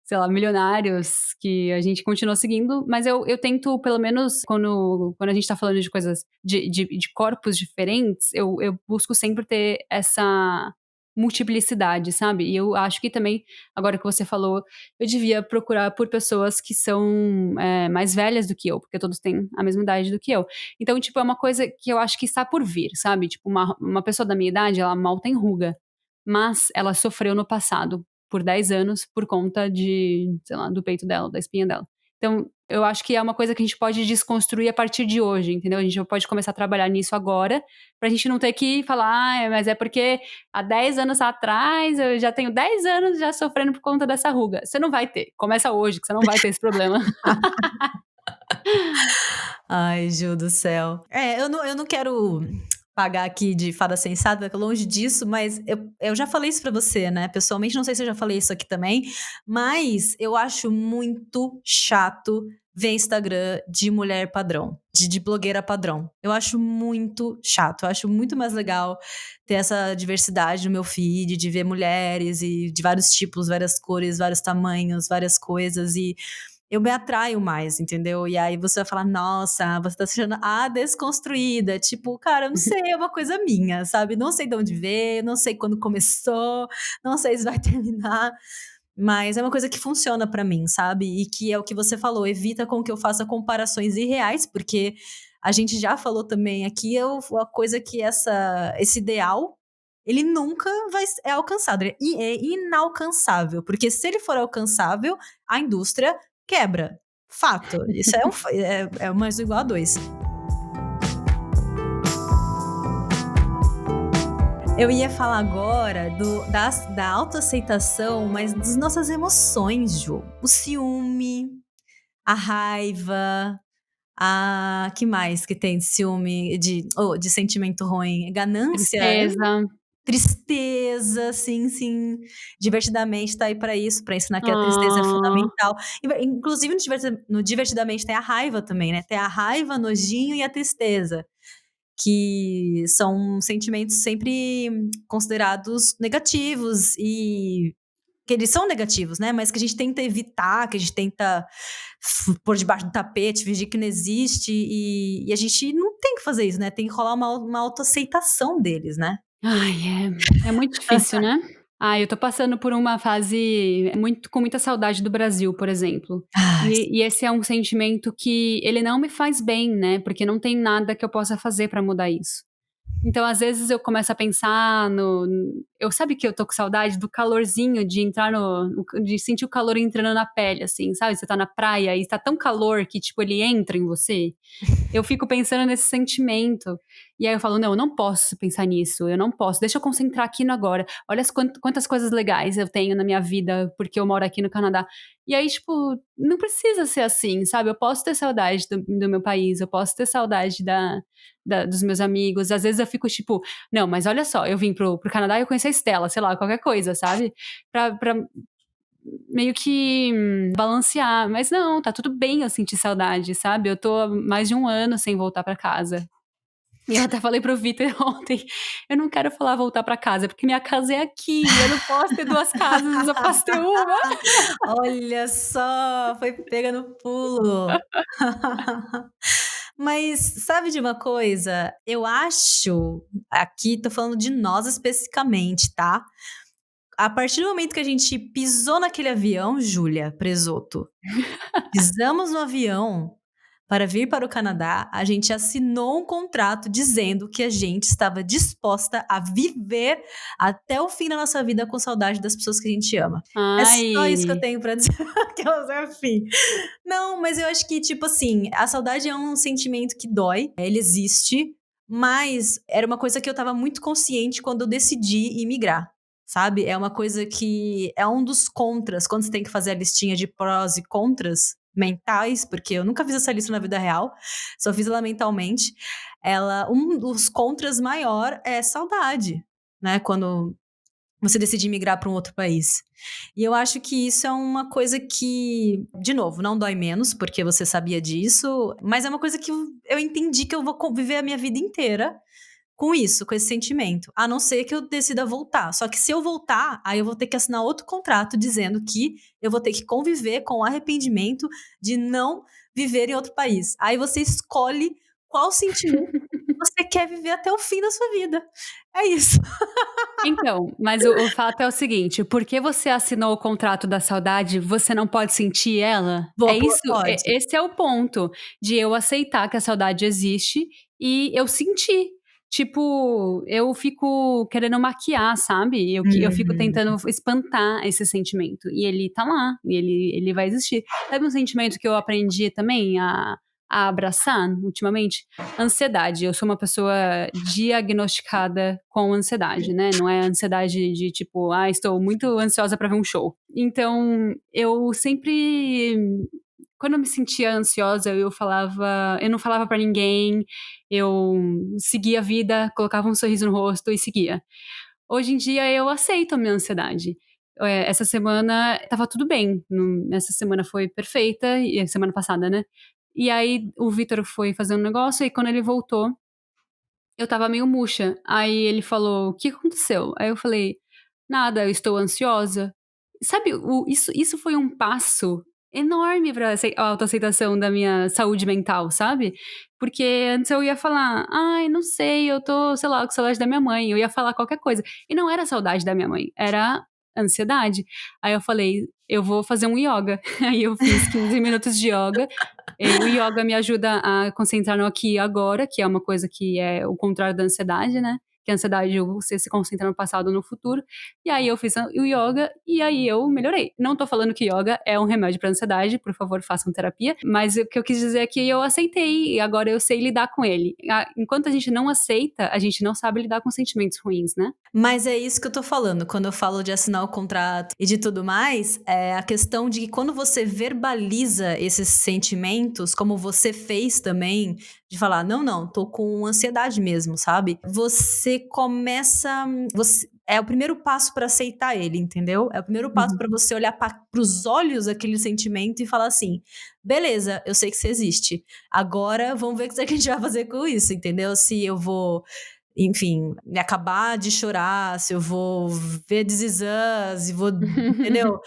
B: sei lá, milionários que a gente continua seguindo, mas eu tento, pelo menos, quando a gente tá falando de coisas, de corpos diferentes, eu busco sempre ter essa multiplicidade, sabe? E eu acho que também, agora que você falou, eu devia procurar por pessoas que são mais velhas do que eu, porque todos têm a mesma idade do que eu. Então, tipo, é uma coisa que eu acho que está por vir, sabe? Tipo, uma pessoa da minha idade, ela mal tem ruga, mas ela sofreu no passado por 10 anos por conta sei lá, do peito dela, da espinha dela. Então, eu acho que é uma coisa que a gente pode desconstruir a partir de hoje, entendeu? A gente pode começar a trabalhar nisso agora, pra gente não ter que falar, mas é porque há 10 anos atrás, eu já tenho 10 anos já sofrendo por conta dessa ruga. Você não vai ter. Começa hoje, que você não vai ter esse problema.
C: Ai, Ju do céu. Eu não quero pagar aqui de fada sensata, longe disso, mas eu já falei isso pra você, né? Pessoalmente, não sei se eu já falei isso aqui também, mas eu acho muito chato ver Instagram de mulher padrão, de blogueira padrão. Eu acho muito chato, eu acho muito mais legal ter essa diversidade no meu feed, de ver mulheres e de vários tipos, várias cores, vários tamanhos, várias coisas, e eu me atraio mais, entendeu? E aí você vai falar, nossa, você tá se achando a desconstruída. Tipo, cara, eu não sei, é uma coisa minha, sabe? Não sei de onde veio, não sei quando começou, não sei se vai terminar. Mas é uma coisa que funciona pra mim, sabe? E que é o que você falou, evita com que eu faça comparações irreais, porque a gente já falou também aqui, a coisa que esse ideal, ele nunca é alcançado, é inalcançável, porque se ele for alcançável, a indústria quebra. Fato. Isso é mais igual a 2. Eu ia falar agora da autoaceitação, mas das nossas emoções, Ju. O ciúme, a raiva, que mais que tem de ciúme, de sentimento ruim? Ganância?
B: Tristeza.
C: Tristeza, sim. Divertidamente tá aí pra isso, pra ensinar que a tristeza é
B: Ah.
C: fundamental. Inclusive no Divertidamente tem a raiva também, né? Tem a raiva, nojinho e a tristeza, que são sentimentos sempre considerados negativos e que eles são negativos, né? Mas que a gente tenta evitar, que a gente tenta pôr debaixo do tapete, fingir que não existe, e a gente não tem que fazer isso, né? Tem que rolar uma autoaceitação deles, né?
B: Ai, é muito difícil, né? Eu tô passando por uma fase com muita saudade do Brasil, por exemplo.
C: Ai,
B: E esse é um sentimento que ele não me faz bem, né? Porque não tem nada que eu possa fazer pra mudar isso. Então, às vezes, eu começo a pensar sabe que eu tô com saudade do calorzinho, de entrar de sentir o calor entrando na pele, assim, sabe? Você tá na praia e tá tão calor que, tipo, ele entra em você. Eu fico pensando nesse sentimento. E aí eu falo, não, eu não posso pensar nisso, eu não posso. Deixa eu concentrar aqui no agora. Olha quantas coisas legais eu tenho na minha vida porque eu moro aqui no Canadá. E aí, tipo, não precisa ser assim, sabe? Eu posso ter saudade do meu país, eu posso ter saudade dos meus amigos. Às vezes eu fico, tipo, não, mas olha só, eu vim pro Canadá e eu conheci a Estela, sei lá, qualquer coisa, sabe? Pra meio que balancear. Mas não, tá tudo bem eu sentir saudade, sabe? Eu tô há mais de 1 ano sem voltar pra casa. E eu até falei pro Vitor ontem, eu não quero falar voltar pra casa, porque minha casa é aqui, eu não posso ter 2 casas, eu só posso ter uma.
C: olha só, foi pega no pulo. Mas sabe de uma coisa? Eu acho, aqui tô falando de nós especificamente, tá? A partir do momento que a gente pisou naquele avião, Júlia Presoto, pisamos no avião para vir para o Canadá, a gente assinou um contrato dizendo que a gente estava disposta a viver até o fim da nossa vida com saudade das pessoas que a gente ama. É só isso que eu
B: Ai,
C: tenho pra dizer. Aquelas, enfim. Não, mas eu acho que, tipo assim, a saudade é um sentimento que dói, ele existe, mas era uma coisa que eu tava muito consciente quando eu decidi imigrar. Sabe? É uma coisa que é um dos contras, quando você tem que fazer a listinha de prós e contras mentais, porque eu nunca fiz essa lista na vida real, só fiz ela mentalmente. Um dos contras maior é saudade, né? Quando você decide migrar para um outro país. E eu acho que isso é uma coisa que, de novo, não dói menos, porque você sabia disso, mas é uma coisa que eu entendi que eu vou viver a minha vida inteira com isso, com esse sentimento. A não ser que eu decida voltar. Só que se eu voltar, aí eu vou ter que assinar outro contrato dizendo que eu vou ter que conviver com o arrependimento de não viver em outro país. Aí você escolhe qual sentimento você quer viver até o fim da sua vida. É isso.
B: então, mas o fato é o seguinte, porque você assinou o contrato da saudade, você não pode sentir ela? É isso,
C: Pode.
B: esse é o ponto, de eu aceitar que a saudade existe e eu sentir. Tipo, eu fico querendo maquiar, sabe? Eu fico tentando espantar esse sentimento. E ele tá lá, e ele vai existir. Sabe um sentimento que eu aprendi também a abraçar ultimamente? Ansiedade. Eu sou uma pessoa diagnosticada com ansiedade, né? Não é ansiedade de tipo, estou muito ansiosa para ver um show. Então, eu sempre, quando eu me sentia ansiosa, eu não falava pra ninguém, eu seguia a vida, colocava um sorriso no rosto e seguia. Hoje em dia eu aceito a minha ansiedade. Essa semana tava tudo bem, essa semana foi perfeita, e a semana passada, né? E aí o Vitor foi fazer um negócio e quando ele voltou, eu tava meio murcha. Aí ele falou: "O que aconteceu?" Aí eu falei: "Nada, eu estou ansiosa." Sabe, isso foi um passo enorme pra a autoaceitação da minha saúde mental, sabe? Porque antes eu ia falar: "Ai, não sei, eu tô, sei lá, com saudade da minha mãe." Eu ia falar qualquer coisa. E não era saudade da minha mãe, era ansiedade. Aí eu falei, eu vou fazer um yoga. Aí eu fiz 15 minutos de yoga. O yoga me ajuda a concentrar no aqui e agora, que é uma coisa que é o contrário da ansiedade, né? Que a ansiedade, você se concentra no passado ou no futuro. E aí eu fiz o yoga e aí eu melhorei. Não tô falando que yoga é um remédio pra ansiedade, por favor, façam terapia. Mas o que eu quis dizer é que eu aceitei e agora eu sei lidar com ele. Enquanto a gente não aceita, a gente não sabe lidar com sentimentos ruins, né?
C: Mas é isso que eu tô falando. Quando eu falo de assinar o contrato e de tudo mais, é a questão de que quando você verbaliza esses sentimentos, como você fez também, de falar, não, tô com ansiedade mesmo, sabe? Você começa... é o primeiro passo pra aceitar ele, entendeu? É o primeiro passo pra você olhar pros olhos aquele sentimento e falar assim, beleza, eu sei que você existe. Agora, vamos ver o que a gente vai fazer com isso, entendeu? Se eu vou... enfim, me acabar de chorar, se eu vou ver This Is Us, e vou, entendeu?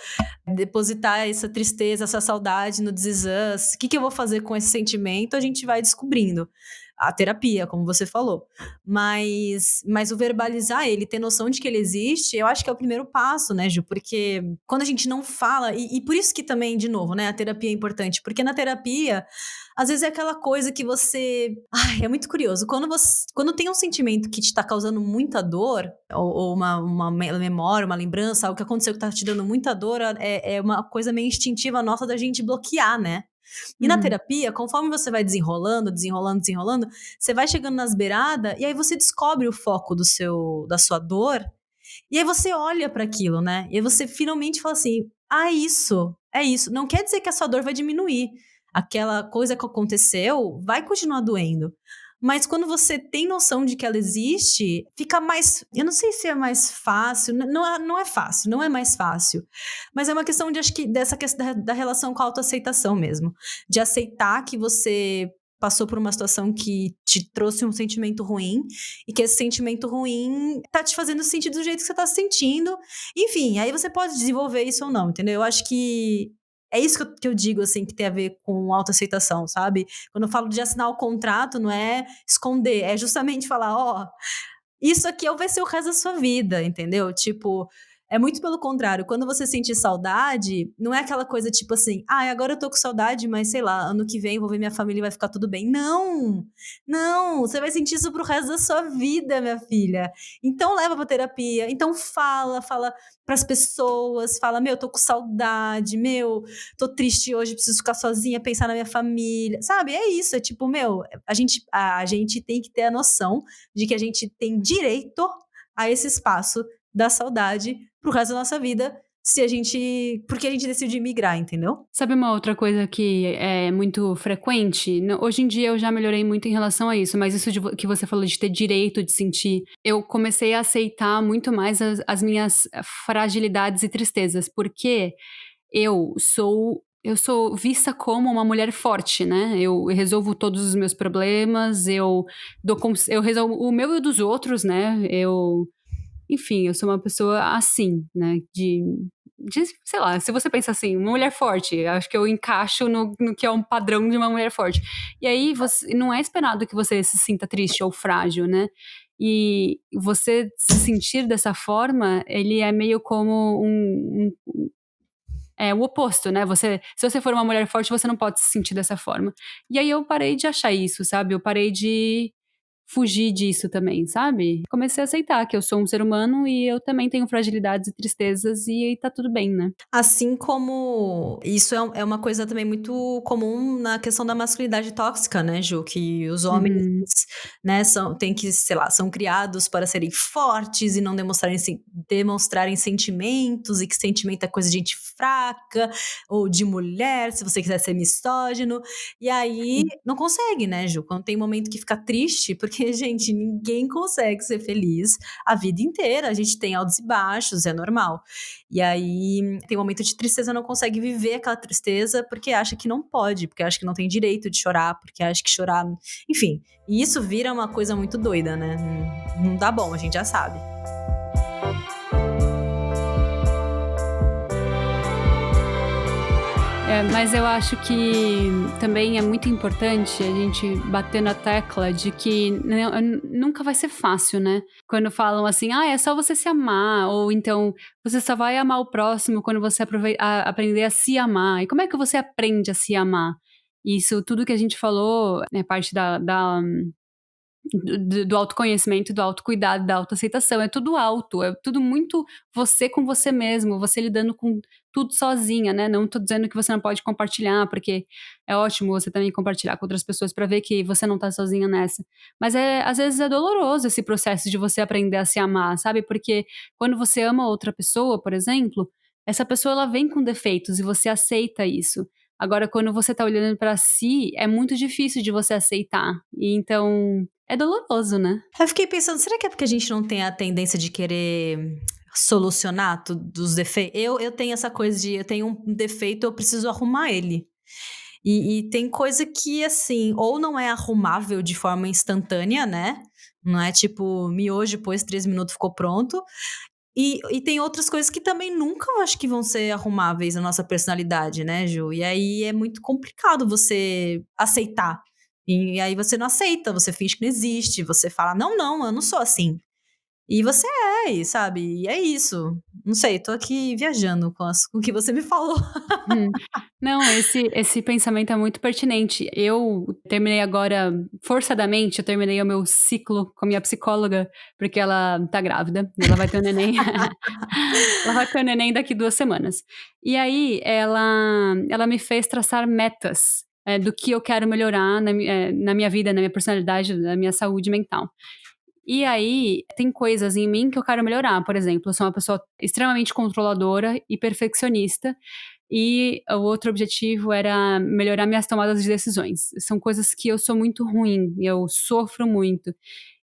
C: Depositar essa tristeza, essa saudade no This Is Us. O que eu vou fazer com esse sentimento? A gente vai descobrindo. A terapia, como você falou. Mas o verbalizar ele, ter noção de que ele existe, eu acho que é o primeiro passo, né, Ju? Porque quando a gente não fala, e por isso que também, de novo, né, a terapia é importante. Porque na terapia, às vezes é aquela coisa que você... Ai, é muito curioso. Quando tem um sentimento que te tá causando muita dor, ou uma memória, uma lembrança, algo que aconteceu que tá te dando muita dor, é uma coisa meio instintiva nossa da gente bloquear, né? E na terapia, conforme você vai desenrolando, você vai chegando nas beiradas e aí você descobre o foco da sua dor e aí você olha pra aquilo, né? E aí você finalmente fala assim, é isso. Não quer dizer que a sua dor vai diminuir. Aquela coisa que aconteceu vai continuar doendo. Mas quando você tem noção de que ela existe, fica mais... Eu não sei se é mais fácil, não é fácil, não é mais fácil. Mas é uma questão de, acho que, dessa questão da relação com a autoaceitação mesmo. De aceitar que você passou por uma situação que te trouxe um sentimento ruim e que esse sentimento ruim tá te fazendo sentir do jeito que você tá se sentindo. Enfim, aí você pode desenvolver isso ou não, entendeu? Eu acho que é isso que eu digo, assim, que tem a ver com autoaceitação, sabe? Quando eu falo de assinar o contrato, não é esconder, é justamente falar, isso aqui vai ser o resto da sua vida, entendeu? Tipo, é muito pelo contrário. Quando você sentir saudade, não é aquela coisa tipo assim, agora eu tô com saudade, mas sei lá, ano que vem vou ver minha família e vai ficar tudo bem. Não, você vai sentir isso pro resto da sua vida, minha filha. Então leva pra terapia, então fala pras pessoas, fala, tô com saudade, tô triste hoje, preciso ficar sozinha, pensar na minha família, sabe? É isso, é tipo, a gente tem que ter a noção de que a gente tem direito a esse espaço da saudade pro resto da nossa vida, porque a gente decidiu migrar, entendeu?
B: Sabe uma outra coisa que é muito frequente? Hoje em dia eu já melhorei muito em relação a isso, mas isso que você falou de ter direito de sentir, eu comecei a aceitar muito mais as minhas fragilidades e tristezas, porque eu sou vista como uma mulher forte, né? Eu resolvo todos os meus problemas, eu resolvo o meu e o dos outros, né? Enfim, eu sou uma pessoa assim, né? Sei lá, se você pensa assim, uma mulher forte, acho que eu encaixo no que é um padrão de uma mulher forte. E aí, não é esperado que você se sinta triste ou frágil, né? E você se sentir dessa forma, ele é meio como o oposto, né? Se você for uma mulher forte, você não pode se sentir dessa forma. E aí eu parei de achar isso, sabe? Eu parei de fugir disso também, sabe? Comecei a aceitar que eu sou um ser humano e eu também tenho fragilidades e tristezas e tá tudo bem, né?
C: Assim como isso é uma coisa também muito comum na questão da masculinidade tóxica, né, Ju? Que os homens, né, são criados para serem fortes e não demonstrarem sentimentos, e que sentimento é coisa de gente fraca ou de mulher, se você quiser ser misógino. E aí não consegue, né, Ju? Quando tem um momento que fica triste, porque, gente, ninguém consegue ser feliz a vida inteira. A gente tem altos e baixos, é normal. E aí tem um momento de tristeza, não consegue viver aquela tristeza porque acha que não pode, porque acha que não tem direito de chorar, porque acha que chorar... Enfim, e isso vira uma coisa muito doida, né? Não dá bom, a gente já sabe.
B: Mas eu acho que também é muito importante a gente bater na tecla de que nunca vai ser fácil, né? Quando falam assim, é só você se amar, ou então você só vai amar o próximo quando você aprender a se amar. E como é que você aprende a se amar? Isso, tudo que a gente falou, é parte do autoconhecimento, do autocuidado, da autoaceitação. É tudo auto, é tudo muito você com você mesmo, você lidando com tudo sozinha, né? Não tô dizendo que você não pode compartilhar, porque é ótimo você também compartilhar com outras pessoas para ver que você não tá sozinha nessa. Mas às vezes é doloroso esse processo de você aprender a se amar, sabe? Porque quando você ama outra pessoa, por exemplo, essa pessoa ela vem com defeitos e você aceita isso. Agora, quando você tá olhando pra si, é muito difícil de você aceitar. E então, é doloroso, né?
C: Eu fiquei pensando, será que é porque a gente não tem a tendência de querer solucionar os defeitos? Eu tenho essa coisa de, eu tenho um defeito, eu preciso arrumar ele. E tem coisa que, assim, ou não é arrumável de forma instantânea, né? Não é tipo, miojo, depois 3 minutos ficou pronto. E tem outras coisas que também nunca eu acho que vão ser arrumáveis na nossa personalidade, né, Ju? E aí é muito complicado você aceitar. E aí você não aceita, você finge que não existe, você fala, não, eu não sou assim. E você sabe? E é isso. Não sei, tô aqui viajando com o que você me falou.
B: Não, esse pensamento é muito pertinente. Eu terminei agora, forçadamente, eu terminei o meu ciclo com a minha psicóloga, porque ela tá grávida, e ela vai ter um neném. Ela vai ter um neném daqui 2 semanas. E aí, ela me fez traçar metas do que eu quero melhorar na minha vida, na minha personalidade, na minha saúde mental. E aí, tem coisas em mim que eu quero melhorar. Por exemplo, eu sou uma pessoa extremamente controladora e perfeccionista. E o outro objetivo era melhorar minhas tomadas de decisões. São coisas que eu sou muito ruim, eu sofro muito.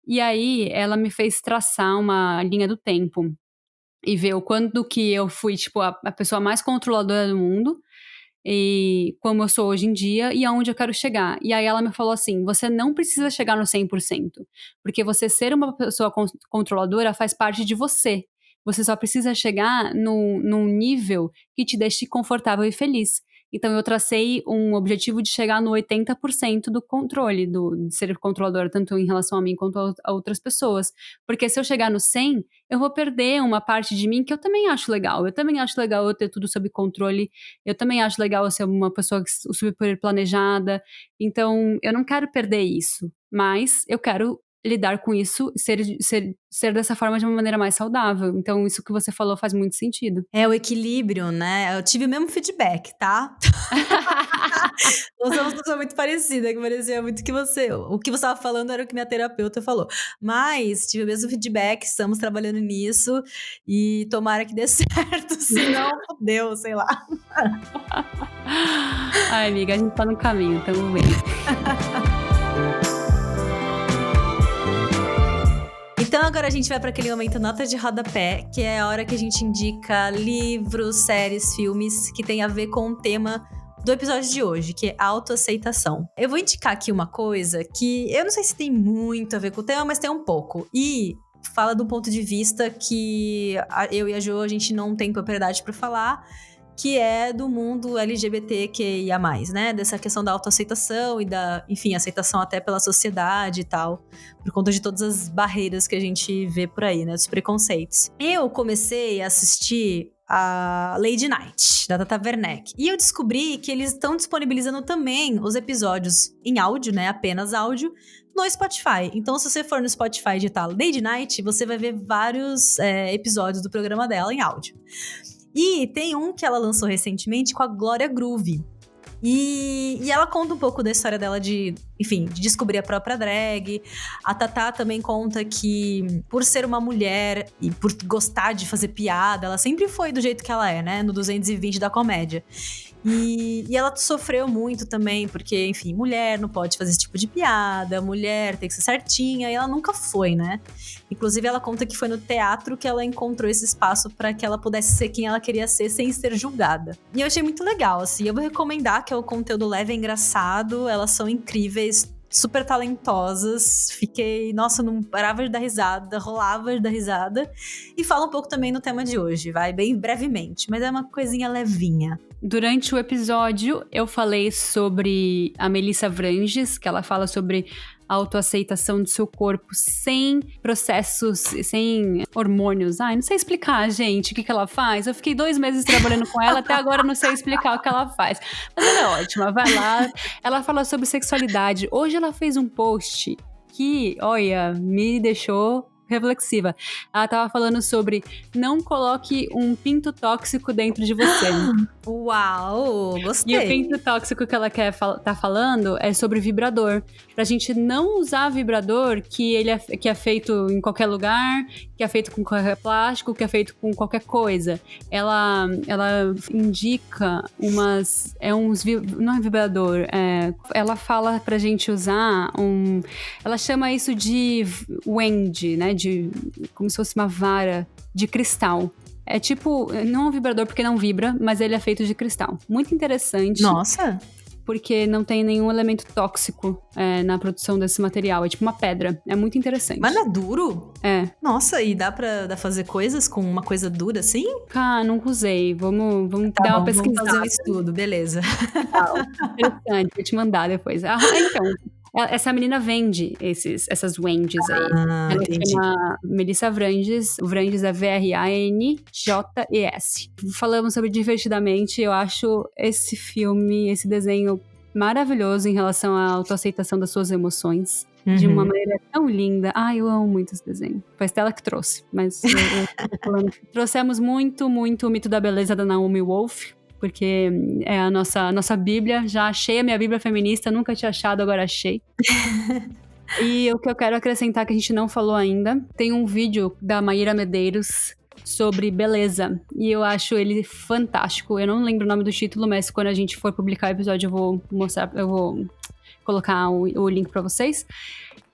B: E aí, ela me fez traçar uma linha do tempo. E ver o quanto que eu fui, tipo, a pessoa mais controladora do mundo. E como eu sou hoje em dia e aonde eu quero chegar. E aí ela me falou assim, você não precisa chegar no 100%, porque você ser uma pessoa controladora faz parte de você. Você só precisa chegar num nível que te deixe confortável e feliz. Então eu tracei um objetivo de chegar no 80% do controle, de ser controladora, tanto em relação a mim quanto a outras pessoas. Porque se eu chegar no 100, eu vou perder uma parte de mim que eu também acho legal. Eu também acho legal eu ter tudo sob controle. Eu também acho legal eu ser uma pessoa super planejada. Então, eu não quero perder isso. Mas eu quero lidar com isso, ser dessa forma de uma maneira mais saudável. Então, isso que você falou faz muito sentido.
C: É o equilíbrio, né? Eu tive o mesmo feedback, tá? Nós somos uma pessoa muito parecida, que parecia muito que você... O que você estava falando era o que minha terapeuta falou. Mas tive o mesmo feedback, estamos trabalhando nisso e tomara que dê certo, senão fodeu, sei lá.
B: Ai, amiga, a gente tá no caminho, tamo bem.
C: Então agora a gente vai para aquele momento nota de rodapé, que é a hora que a gente indica livros, séries, filmes que tem a ver com o tema do episódio de hoje, que é autoaceitação. Eu vou indicar aqui uma coisa que eu não sei se tem muito a ver com o tema, mas tem um pouco. E fala do ponto de vista que eu e a Jo, a gente não tem propriedade para falar, que é do mundo LGBTQIA+, né? Dessa questão da autoaceitação e enfim, aceitação até pela sociedade e tal, por conta de todas as barreiras que a gente vê por aí, né? Dos preconceitos. Eu comecei a assistir a Lady Night, da Tata Werneck. E eu descobri que eles estão disponibilizando também os episódios em áudio, né? Apenas áudio, no Spotify. Então, se você for no Spotify e digitar Lady Night, você vai ver vários episódios do programa dela em áudio. E tem um que ela lançou recentemente com a Glória Groove. E ela conta um pouco da história dela de descobrir a própria drag. A Tatá também conta que, por ser uma mulher e por gostar de fazer piada, ela sempre foi do jeito que ela é, né? No 220 da comédia. E ela sofreu muito também, porque, enfim, mulher não pode fazer esse tipo de piada, mulher tem que ser certinha, e ela nunca foi, né? Inclusive, ela conta que foi no teatro que ela encontrou esse espaço para que ela pudesse ser quem ela queria ser sem ser julgada. E eu achei muito legal, assim. Eu vou recomendar, que é o conteúdo leve e engraçado, elas são incríveis, super talentosas. Fiquei, nossa, não parava de dar risada, rolava de dar risada. E fala um pouco também no tema de hoje, vai bem brevemente, mas é uma coisinha levinha.
B: Durante o episódio, eu falei sobre a Melissa Vranges, que ela fala sobre a autoaceitação do seu corpo sem processos, sem hormônios. Ai, não sei explicar, gente, o que ela faz. Eu fiquei 2 meses trabalhando com ela, até agora não sei explicar o que ela faz. Mas ela é ótima, vai lá. Ela fala sobre sexualidade. Hoje ela fez um post que, olha, me deixou reflexiva. Ela tava falando sobre não coloque um pinto tóxico dentro de você.
C: Uau, gostei.
B: E o pinto tóxico que ela tá falando é sobre vibrador. Pra gente não usar vibrador que é feito em qualquer lugar, que é feito com qualquer plástico, que é feito com qualquer coisa. Ela indica não é vibrador, ela fala pra gente usar ela chama isso de wand, né? Como se fosse uma vara de cristal. É tipo, não é um vibrador porque não vibra, mas ele é feito de cristal. Muito interessante.
C: Nossa!
B: Porque não tem nenhum elemento tóxico na produção desse material. É tipo uma pedra. É muito interessante.
C: Mas não é duro?
B: É.
C: Nossa, e dá pra fazer coisas com uma coisa dura assim?
B: Nunca usei. Vamos
C: Tá
B: dar
C: bom,
B: uma pesquisada.
C: vamos fazer um estudo, beleza.
B: Interessante, vou te mandar depois. Então... Essa menina vende essas wendes aí. Ela chama Melissa Vranges. O Vranges é Vranjes. Falamos sobre Divertidamente. Eu acho esse desenho maravilhoso em relação à autoaceitação das suas emoções. De uma maneira tão linda. Eu amo muito esse desenho. Foi a Stella que trouxe. Mas eu tô falando. Trouxemos muito, muito o mito da beleza da Naomi Wolf. Porque é a nossa Bíblia. Já achei a minha Bíblia feminista, nunca tinha achado, agora achei. E o que eu quero acrescentar, que a gente não falou ainda, tem um vídeo da Maíra Medeiros sobre beleza. E eu acho ele fantástico. Eu não lembro o nome do título, mas quando a gente for publicar o episódio eu vou colocar o link pra vocês.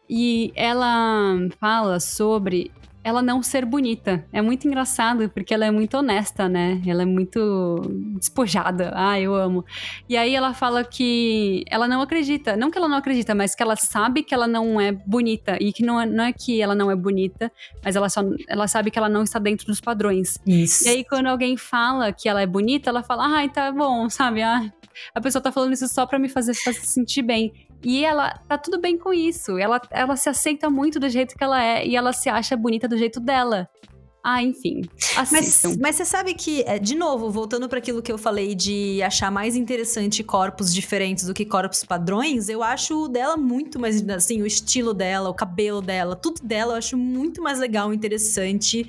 B: E ela fala sobre... ela não ser bonita. É muito engraçado, porque ela é muito honesta, né? Ela é muito despojada. Eu amo. E aí ela fala que ela não acredita. Não que ela não acredita, mas que ela sabe que ela não é bonita. E que não é que ela não é bonita, mas ela sabe que ela não está dentro dos padrões.
C: Isso.
B: E aí quando alguém fala que ela é bonita, ela fala, tá bom, sabe? A pessoa tá falando isso só pra me fazer se sentir bem. E ela tá tudo bem com isso. Ela se aceita muito do jeito que ela é. E ela se acha bonita do jeito dela. Enfim, assistam.
C: Mas você sabe que, de novo, voltando para aquilo que eu falei de achar mais interessante corpos diferentes do que corpos padrões, eu acho o dela muito mais, assim, o estilo dela, o cabelo dela, tudo dela eu acho muito mais legal, interessante.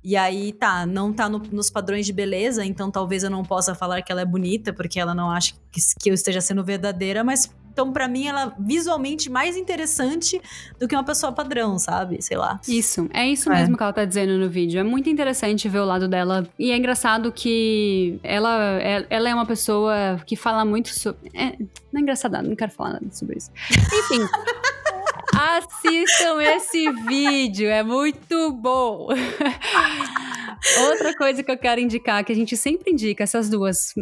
C: E aí, não tá nos padrões de beleza, então talvez eu não possa falar que ela é bonita, porque ela não acha que eu esteja sendo verdadeira, mas... Então, pra mim, ela é visualmente mais interessante do que uma pessoa padrão, sabe? Sei lá.
B: Isso. É isso mesmo que ela tá dizendo no vídeo. É muito interessante ver o lado dela. E é engraçado que ela é uma pessoa que fala muito sobre... não é engraçado, não quero falar nada sobre isso. Enfim... assistam esse vídeo, é muito bom. Outra coisa que eu quero indicar, que a gente sempre indica, essas duas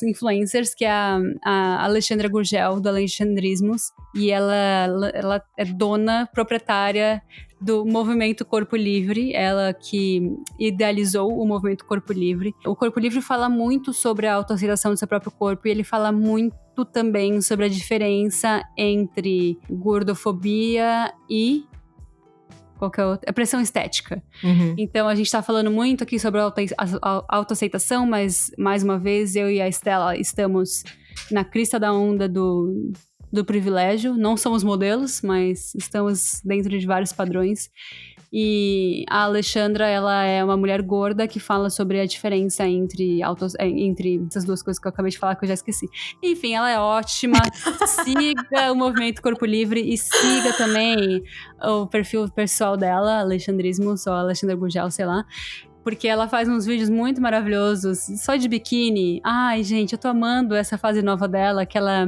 B: influencers, que é a Alexandra Gurgel, do Alexandrismos, e ela é dona, proprietária do Movimento Corpo Livre, ela que idealizou o Movimento Corpo Livre. O Corpo Livre fala muito sobre a autoaceitação do seu próprio corpo, e ele fala muito também sobre a diferença entre gordofobia e qualquer outra, pressão estética. Então a gente tá falando muito aqui sobre a autoaceitação, mas mais uma vez eu e a Stella estamos na crista da onda do privilégio. Não somos modelos, mas estamos dentro de vários padrões. E a Alexandra, ela é uma mulher gorda que fala sobre a diferença entre essas duas coisas que eu acabei de falar, que eu já esqueci. Enfim, ela é ótima. Siga o Movimento Corpo Livre e siga também o perfil pessoal dela, Alexandrismos, ou Alexandra Gurgel, sei lá. Porque ela faz uns vídeos muito maravilhosos, só de biquíni. Gente, eu tô amando essa fase nova dela, que ela...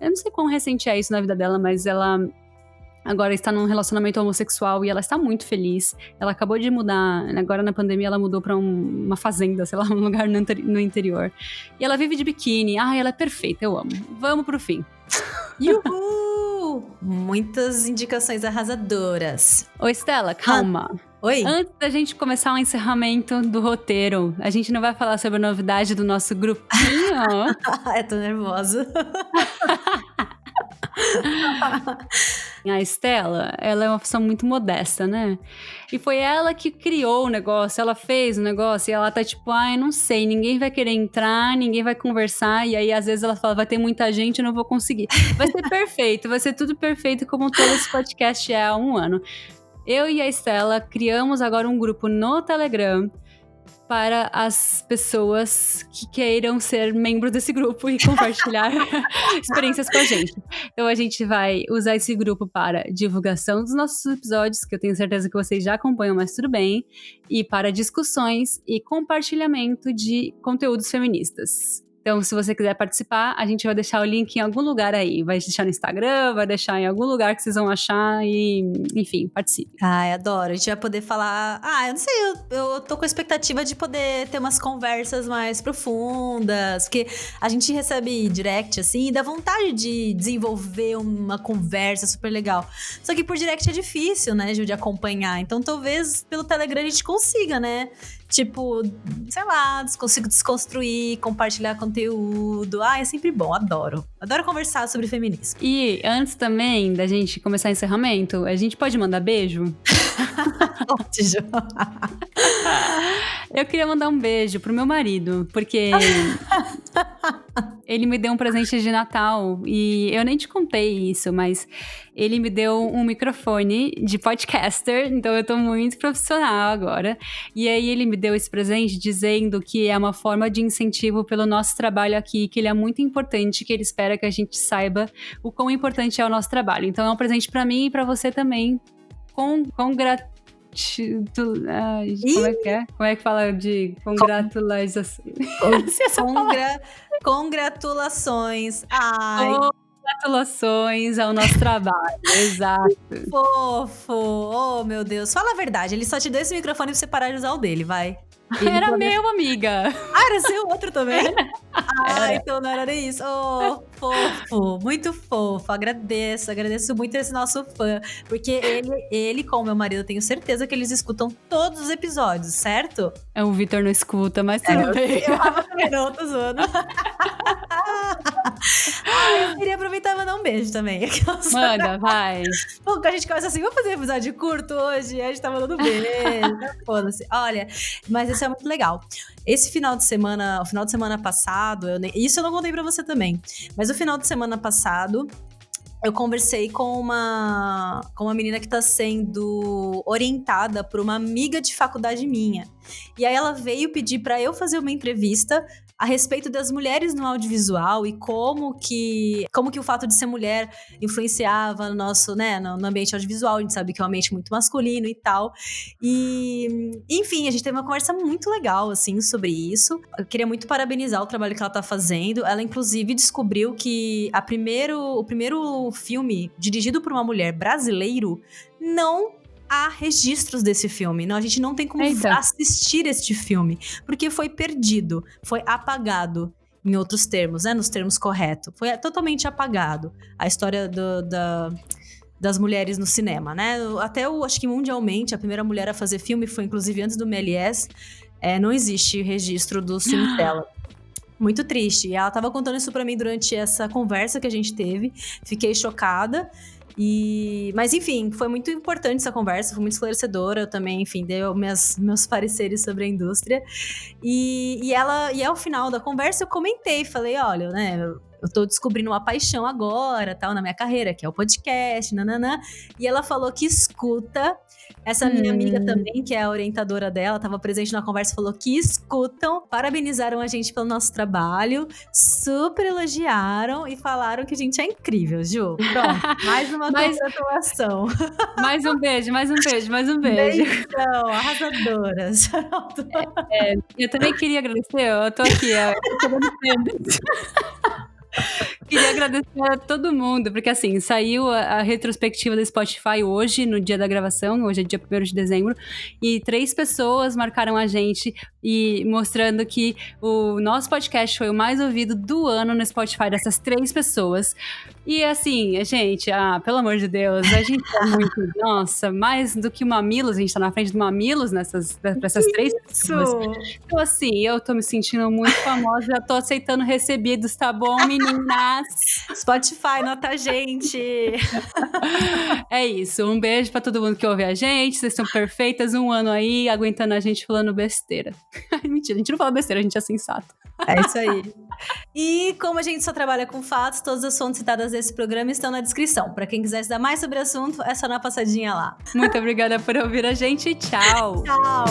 B: Eu não sei quão recente é isso na vida dela, mas ela agora está num relacionamento homossexual e ela está muito feliz. Ela acabou de mudar, agora na pandemia ela mudou pra uma fazenda, sei lá, um lugar no interior. E ela vive de biquíni. Ela é perfeita, eu amo. Vamos pro fim.
C: Uhul! Muitas indicações arrasadoras.
B: Ô, Estela, calma.
C: Oi?
B: Antes da gente começar o encerramento do roteiro, a gente não vai falar sobre a novidade do nosso grupinho?
C: Tô nervosa.
B: A Estela, ela é uma pessoa muito modesta, né? E foi ela que criou o negócio, ela fez o negócio e ela tá tipo, ai, não sei, ninguém vai querer entrar, ninguém vai conversar, e aí às vezes ela fala, vai ter muita gente, eu não vou conseguir. Vai ser perfeito, vai ser tudo perfeito como todo esse podcast é há um ano. Eu e a Estela criamos agora um grupo no Telegram para as pessoas que queiram ser membros desse grupo e compartilhar experiências com a gente. Então a gente vai usar esse grupo para divulgação dos nossos episódios, que eu tenho certeza que vocês já acompanham, mas tudo bem, e para discussões e compartilhamento de conteúdos feministas. Então, se você quiser participar, a gente vai deixar o link em algum lugar aí. Vai deixar no Instagram, vai deixar em algum lugar que vocês vão achar e, enfim, participe.
C: Ai, adoro. A gente vai poder falar... eu não sei, eu tô com a expectativa de poder ter umas conversas mais profundas, porque a gente recebe direct, assim, e dá vontade de desenvolver uma conversa super legal. Só que por direct é difícil, né, Ju, de acompanhar. Então, talvez pelo Telegram a gente consiga, né? Tipo, sei lá, consigo desconstruir, compartilhar conteúdo. É sempre bom, adoro. Adoro conversar sobre feminismo.
B: E antes também da gente começar o encerramento, a gente pode mandar beijo?
C: Ótimo.
B: Eu queria mandar um beijo pro meu marido, porque ele me deu um presente de Natal e eu nem te contei isso, mas ele me deu um microfone de podcaster, então eu tô muito profissional agora. E aí ele me deu esse presente dizendo que é uma forma de incentivo pelo nosso trabalho aqui, que ele é muito importante, que ele espera que a gente saiba o quão importante é o nosso trabalho. Então é um presente pra mim e pra você também. Como é que é? Como é que fala de congratulações?
C: Congratulações. Ai.
B: Congratulações ao nosso trabalho, exato.
C: Fofo. Oh, meu Deus. Fala a verdade, ele só te deu esse microfone pra você parar de usar o dele, vai.
B: Era meu, amiga.
C: Era seu outro também? Então não era nem isso. Oh, fofo, muito fofo. Agradeço muito esse nosso fã. Porque ele com meu marido, eu tenho certeza que eles escutam todos os episódios, certo?
B: O Vitor não escuta, mas tudo bem.
C: Eu tô zoando. Eu queria aproveitar e mandar um beijo também.
B: Manda, vai.
C: Bom, a gente começa assim, vamos fazer episódio curto hoje? A gente tá mandando beijo. Foda-se. Olha, mas isso é muito legal. Esse final de semana, o final de semana passado, isso eu não contei pra você também, mas o final de semana passado, eu conversei com uma menina que tá sendo orientada por uma amiga de faculdade minha. E aí ela veio pedir pra eu fazer uma entrevista a respeito das mulheres no audiovisual e como que o fato de ser mulher influenciava no nosso, né, no ambiente audiovisual. A gente sabe que é um ambiente muito masculino e tal. E, enfim, a gente teve uma conversa muito legal, assim, sobre isso. Eu queria muito parabenizar o trabalho que ela tá fazendo. Ela, inclusive, descobriu que o primeiro filme dirigido por uma mulher brasileiro não há registros desse filme. Não, a gente não tem como assistir este filme, porque foi perdido, foi apagado, em outros termos, né? Nos termos corretos. Foi totalmente apagado a história das mulheres no cinema, né? Até acho que mundialmente, a primeira mulher a fazer filme foi, inclusive, antes do Méliès. Não existe registro dos filmes dela. Muito triste. E ela tava contando isso pra mim durante essa conversa que a gente teve. Fiquei chocada. Mas enfim, foi muito importante essa conversa, foi muito esclarecedora. Eu também, enfim, dei meus pareceres sobre a indústria. E ao final da conversa eu comentei, falei, olha, né, eu tô descobrindo uma paixão agora, tal, na minha carreira, que é o podcast, nananã. E ela falou que escuta. Essa minha amiga também, que é a orientadora dela, estava presente na conversa, falou que escutam, parabenizaram a gente pelo nosso trabalho, super elogiaram e falaram que a gente é incrível, Ju. Pronto, mais uma congratulação.
B: Mais um beijo.
C: Beijão, arrasadoras.
B: Eu também queria agradecer, eu tô aqui, queria agradecer a todo mundo, porque assim, saiu a retrospectiva do Spotify hoje, no dia da gravação, hoje é dia 1º de dezembro, e 3 pessoas marcaram a gente e mostrando que o nosso podcast foi o mais ouvido do ano no Spotify dessas 3 pessoas. E assim, gente, pelo amor de Deus, a gente é muito, nossa, mais do que o Mamilos, a gente tá na frente do Mamilos pra essas 3 pessoas. Então assim, eu tô me sentindo muito famosa, já tô aceitando recebidos, tá bom, meninas?
C: Spotify, nota a gente!
B: É isso, um beijo pra todo mundo que ouve a gente, vocês são perfeitas, 1 ano aí, aguentando a gente falando besteira. Mentira, a gente não fala besteira, a gente é sensato.
C: É isso aí. E como a gente só trabalha com fatos, todas as fontes citadas desse programa estão na descrição. Para quem quiser estudar mais sobre o assunto, é só dar uma passadinha lá.
B: Muito obrigada por ouvir a gente. Tchau!
C: Tchau!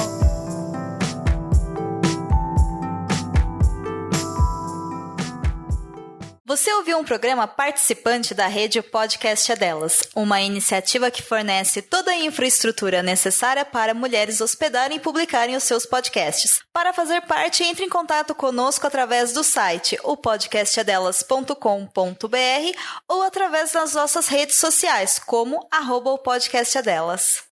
D: Você ouviu um programa participante da rede Podcast é Delas, uma iniciativa que fornece toda a infraestrutura necessária para mulheres hospedarem e publicarem os seus podcasts. Para fazer parte, entre em contato conosco através do site opodcastadelas.com.br ou através das nossas redes sociais, como @opodcastadelas.